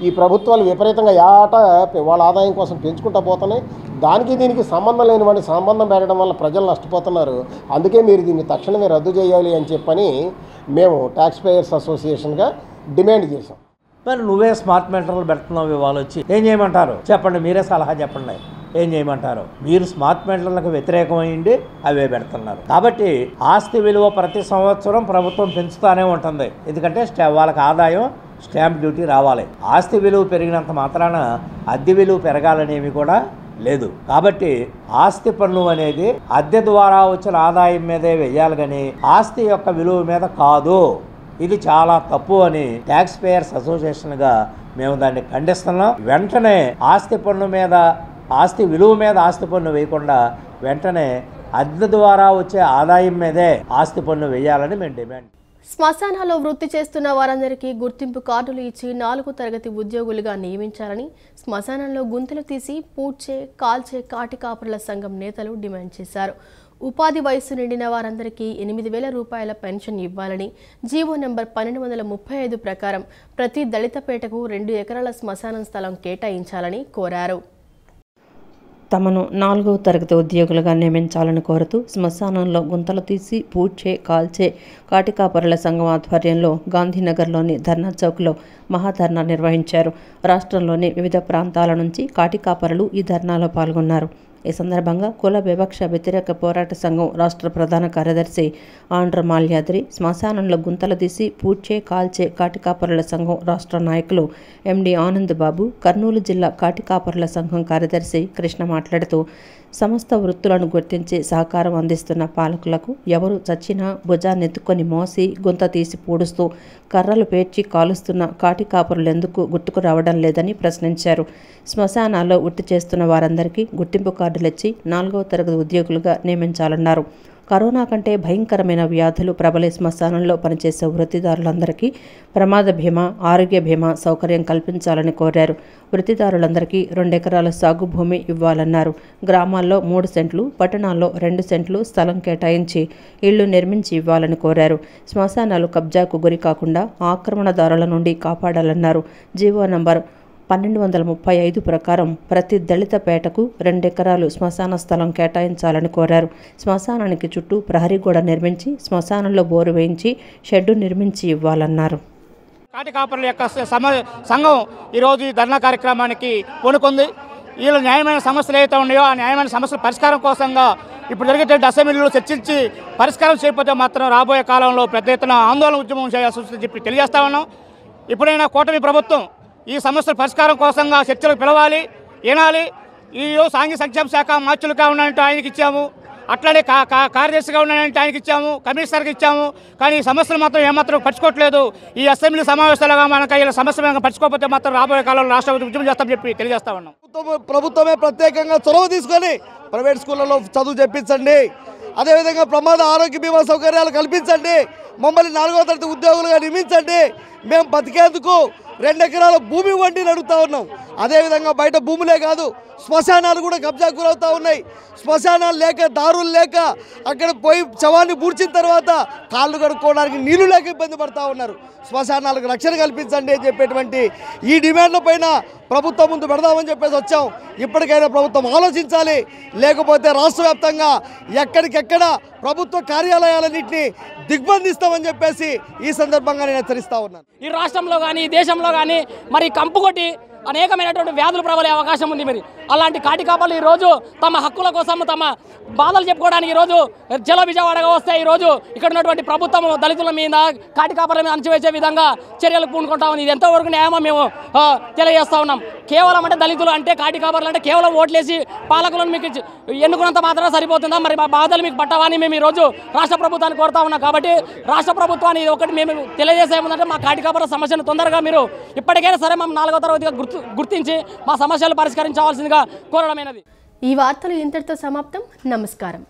ఈ ప్రభుత్వాలు విపరీతంగా ఏటా వాళ్ళ ఆదాయం కోసం పెంచుకుంటూ పోతున్నాయి. దానికి దీనికి సంబంధం లేని వాడిని సంబంధం పెట్టడం వల్ల ప్రజలు నష్టపోతున్నారు. అందుకే మీరు దీన్ని తక్షణమే రద్దు చేయాలి అని చెప్పని మేము ట్యాక్స్ పేయర్స్ అసోసియేషన్గా డిమాండ్ చేశాం. మరి నువ్వే స్మార్ట్ మీటర్లు పెడుతున్నావు, ఇవాళ వచ్చి ఏం చేయమంటారు చెప్పండి, మీరే సలహా చెప్పండి, ఏం చేయమంటారు? మీరు స్మార్ట్ మీటర్లకు వ్యతిరేకమైంది అవే పెడుతున్నారు. కాబట్టి ఆస్తి విలువ ప్రతి సంవత్సరం ప్రభుత్వం పెంచుతూనే ఉంటుంది. ఎందుకంటే వాళ్ళకి ఆదాయం స్టాంప్ డ్యూటీ రావాలి. ఆస్తి విలువ పెరిగినంత మాత్రాన అద్దె విలువ పెరగాలనేవి కూడా లేదు. కాబట్టి ఆస్తి పన్ను అనేది అద్దె ద్వారా వచ్చిన ఆదాయం మీదే వెయ్యాలి కానీ ఆస్తి యొక్క విలువ మీద కాదు. ఇది చాలా తప్పు అని ట్యాక్స్ పేయర్స్ అసోసియేషన్గా మేము దాన్ని ఖండిస్తున్నాం. వెంటనే ఆస్తి పన్ను మీద, ఆస్తి విలువ మీద ఆస్తి పన్ను వేయకుండా వెంటనే అద్దె ద్వారా వచ్చే ఆదాయం మీదే ఆస్తి పన్ను వేయాలని మేము డిమాండ్. శ్మశానాల్లో వృత్తి చేస్తున్న వారందరికీ గుర్తింపు కార్డులు ఇచ్చి 4వ తరగతి ఉద్యోగులుగా నియమించాలని శ్మశానంలో గుంతలు తీసి పూడ్చే, కాల్చే కాటి కాపరుల సంఘం నేతలు డిమాండ్ చేశారు. ఉపాధి వయస్సు నిండిన వారందరికీ 8,000 రూపాయల పెన్షన్ ఇవ్వాలని, జీవో నెంబర్ 1235 ప్రకారం ప్రతి దళితపేటకు 2 ఎకరాల శ్మశానం స్థలం కేటాయించాలని కోరారు. తమను 4వ తరగతి ఉద్యోగులుగా నియమించాలని కోరుతూ శ్మశానంలో గుంతలు తీసి పూడ్చే, కాల్చే కాటికాపరుల సంఘం ఆధ్వర్యంలో గాంధీనగర్లోని ధర్నా చౌక్లో మహాధర్నా నిర్వహించారు. రాష్ట్రంలోని వివిధ ప్రాంతాల నుంచి కాటికాపరులు ఈ ధర్నాలో పాల్గొన్నారు. ఈ సందర్భంగా కుల వివక్ష వ్యతిరేక పోరాట సంఘం రాష్ట్ర ప్రధాన కార్యదర్శి ఆండ్ర మాల్యాద్రి, శ్మశానంలో గుంతలు తీసి పూడ్చే, కాల్చే కాటికాపరుల సంఘం రాష్ట్ర నాయకులు ఎండి ఆనంద్ బాబు, కర్నూలు జిల్లా కాటికాపరుల సంఘం కార్యదర్శి కృష్ణ మాట్లాడుతూ సమస్త వృత్తులను గుర్తించి సహకారం అందిస్తున్న పాలకులకు ఎవరు చచ్చినా భుజాన్నెత్తుకొని మోసి గుంత తీసి పూడుస్తూ కర్రలు పేర్చి కాలుస్తున్న కాటికాపరులు ఎందుకు గుర్తుకు రావడం లేదని ప్రశ్నించారు. శ్మశానాల్లో వృత్తి చేస్తున్న వారందరికీ గుర్తింపు కార్డులిచ్చి 4వ తరగతి ఉద్యోగులుగా నియమించాలన్నారు. కరోనా కంటే భయంకరమైన వ్యాధులు ప్రబలే శ్మశానంలో పనిచేసే వృత్తిదారులందరికీ ప్రమాద బీమా, ఆరోగ్య బీమా సౌకర్యం కల్పించాలని కోరారు. వృత్తిదారులందరికీ 2 ఎకరాల సాగు భూమి ఇవ్వాలన్నారు. గ్రామాల్లో 3 సెంట్లు, పట్టణాల్లో 2 సెంట్లు స్థలం కేటాయించి ఇళ్లు నిర్మించి ఇవ్వాలని కోరారు. శ్మశానాలు కబ్జాకు గురి కాకుండా ఆక్రమణదారుల నుండి కాపాడాలన్నారు. జీవో నంబర్ 1235 ప్రకారం ప్రతి దళిత పేటకు 2 ఎకరాలు శ్మశాన స్థలం కేటాయించాలని కోరారు. శ్మశానానికి చుట్టూ ప్రహరీ గోడ నిర్మించి శ్మశానంలో బోరు వేయించి షెడ్డు నిర్మించి ఇవ్వాలన్నారు. కాటికాపరుల యొక్క సంఘం ఈరోజు ఈ ధర్నా కార్యక్రమానికి పూనుకుంది. వీళ్ళు న్యాయమైన సమస్యలు ఏవైతే ఉన్నాయో ఆ న్యాయమైన సమస్యల పరిష్కారం కోసంగా ఇప్పుడు జరిగేటువంటి అసెంబ్లీలో చర్చించి పరిష్కారం చేయకపోతే మాత్రం రాబోయే కాలంలో పెద్ద ఎత్తున ఆందోళన ఉద్యమం చేయాల్సి వస్తుందని చెప్పి తెలియజేస్తా ఉన్నాం. ఇప్పుడైనా కూటమి ప్రభుత్వం ఈ సమస్యల పరిష్కారం కోసంగా చర్చలకు పిలవాలి, వినాలి. ఈరోజు సాంఘిక సంక్షేమ శాఖ మార్చులుగా ఉన్నాయంటే ఆయనకి ఇచ్చాము, అట్లానే కార్యదర్శిగా ఉన్నాయంటే ఆయనకి ఇచ్చాము, కమిషనర్కి ఇచ్చాము. కానీ ఈ సమస్యలు మాత్రం ఏమాత్రం పట్టుకోవట్లేదు. ఈ అసెంబ్లీ సమావేశాలుగా మనకు ఇలా సమస్య పట్టుకోకపోతే మాత్రం రాబోయే కాలంలో రాష్ట్ర ఉద్యమం చేస్తామని చెప్పి తెలియజేస్తా ఉన్నాం. ప్రభుత్వమే ప్రత్యేకంగా చొరవ తీసుకొని ప్రైవేట్ స్కూళ్ళలో చదువు చెప్పించండి. అదేవిధంగా ప్రమాద ఆరోగ్య బీమా సౌకర్యాలు కల్పించండి. మమ్మల్ని 4వ తరగతి ఉద్యోగులుగా నియమించండి. మేము బతికేందుకు 2 ఎకరాల భూమి ఇవ్వండి అని అడుగుతా ఉన్నాం. అదేవిధంగా బయట భూములే కాదు, శ్మశానాలు కూడా కబ్జా గురవుతూ ఉన్నాయి. శ్మశానాలు లేక, దారులు లేక, అక్కడ పోయి శవాన్ని పూడ్చిన తర్వాత కాళ్ళు కడుక్కోవడానికి నీళ్లు లేక ఇబ్బంది పడుతూ ఉన్నారు. శ్మశానాలకు రక్షణ కల్పించండి అని చెప్పేటువంటి ఈ డిమాండ్ల పైన ప్రభుత్వం ముందు పెడదామని చెప్పేసి వచ్చాం. ఇప్పటికైనా ప్రభుత్వం ఆలోచించాలి, లేకపోతే రాష్ట్ర వ్యాప్తంగా ఎక్కడికెక్కడ ప్రభుత్వ కార్యాలయాలన్నింటినీ దిగ్బంధిస్తామని చెప్పేసి ఈ సందర్భంగా నేను హెచ్చరిస్తా ఉన్నాను. ఈ రాష్ట్రంలో కానీ దేశంలో కానీ మరి కంపు కొట్టి అనేకమైనటువంటి వ్యాధులు ప్రబలే అవకాశం ఉంది. మరి అలాంటి కాటికాపలు ఈరోజు తమ హక్కుల కోసం, తమ బాధలు చెప్పుకోవడానికి ఈరోజు చలో విజయవాడగా వస్తే ఈరోజు ఇక్కడ ఉన్నటువంటి ప్రభుత్వం దళితుల మీద, కాటికాపల మీద అణచివేసే విధంగా చర్యలు పూనుకుంటా ఉంది. ఇది ఎంతవరకు న్యాయమో మేము తెలియజేస్తూ ఉన్నాం. కేవలం అంటే దళితులు అంటే, కాటికాపర్లు అంటే కేవలం ఓట్లేసి పాలకులను మీకు ఎన్నుకున్నంత మాత్రమే సరిపోతుందా? మరి మా బాధలు మీకు పట్టవని మేము ఈరోజు రాష్ట్ర ప్రభుత్వాన్ని కోరుతా ఉన్నాం. కాబట్టి రాష్ట్ర ప్రభుత్వాన్ని ఇది ఒకటి మేము తెలియజేసే ఏముందంటే, మా కాటికాపర్ల సమస్యను తొందరగా మీరు ఇప్పటికైనా సరే మేము 4వ తరగతిగా గుర్తించి మా సమస్యలు పరిష్కరించవలసిందిగా కోరడమైనది. ఈ వార్తలు ఇంతటితో సమాప్తం. నమస్కారం.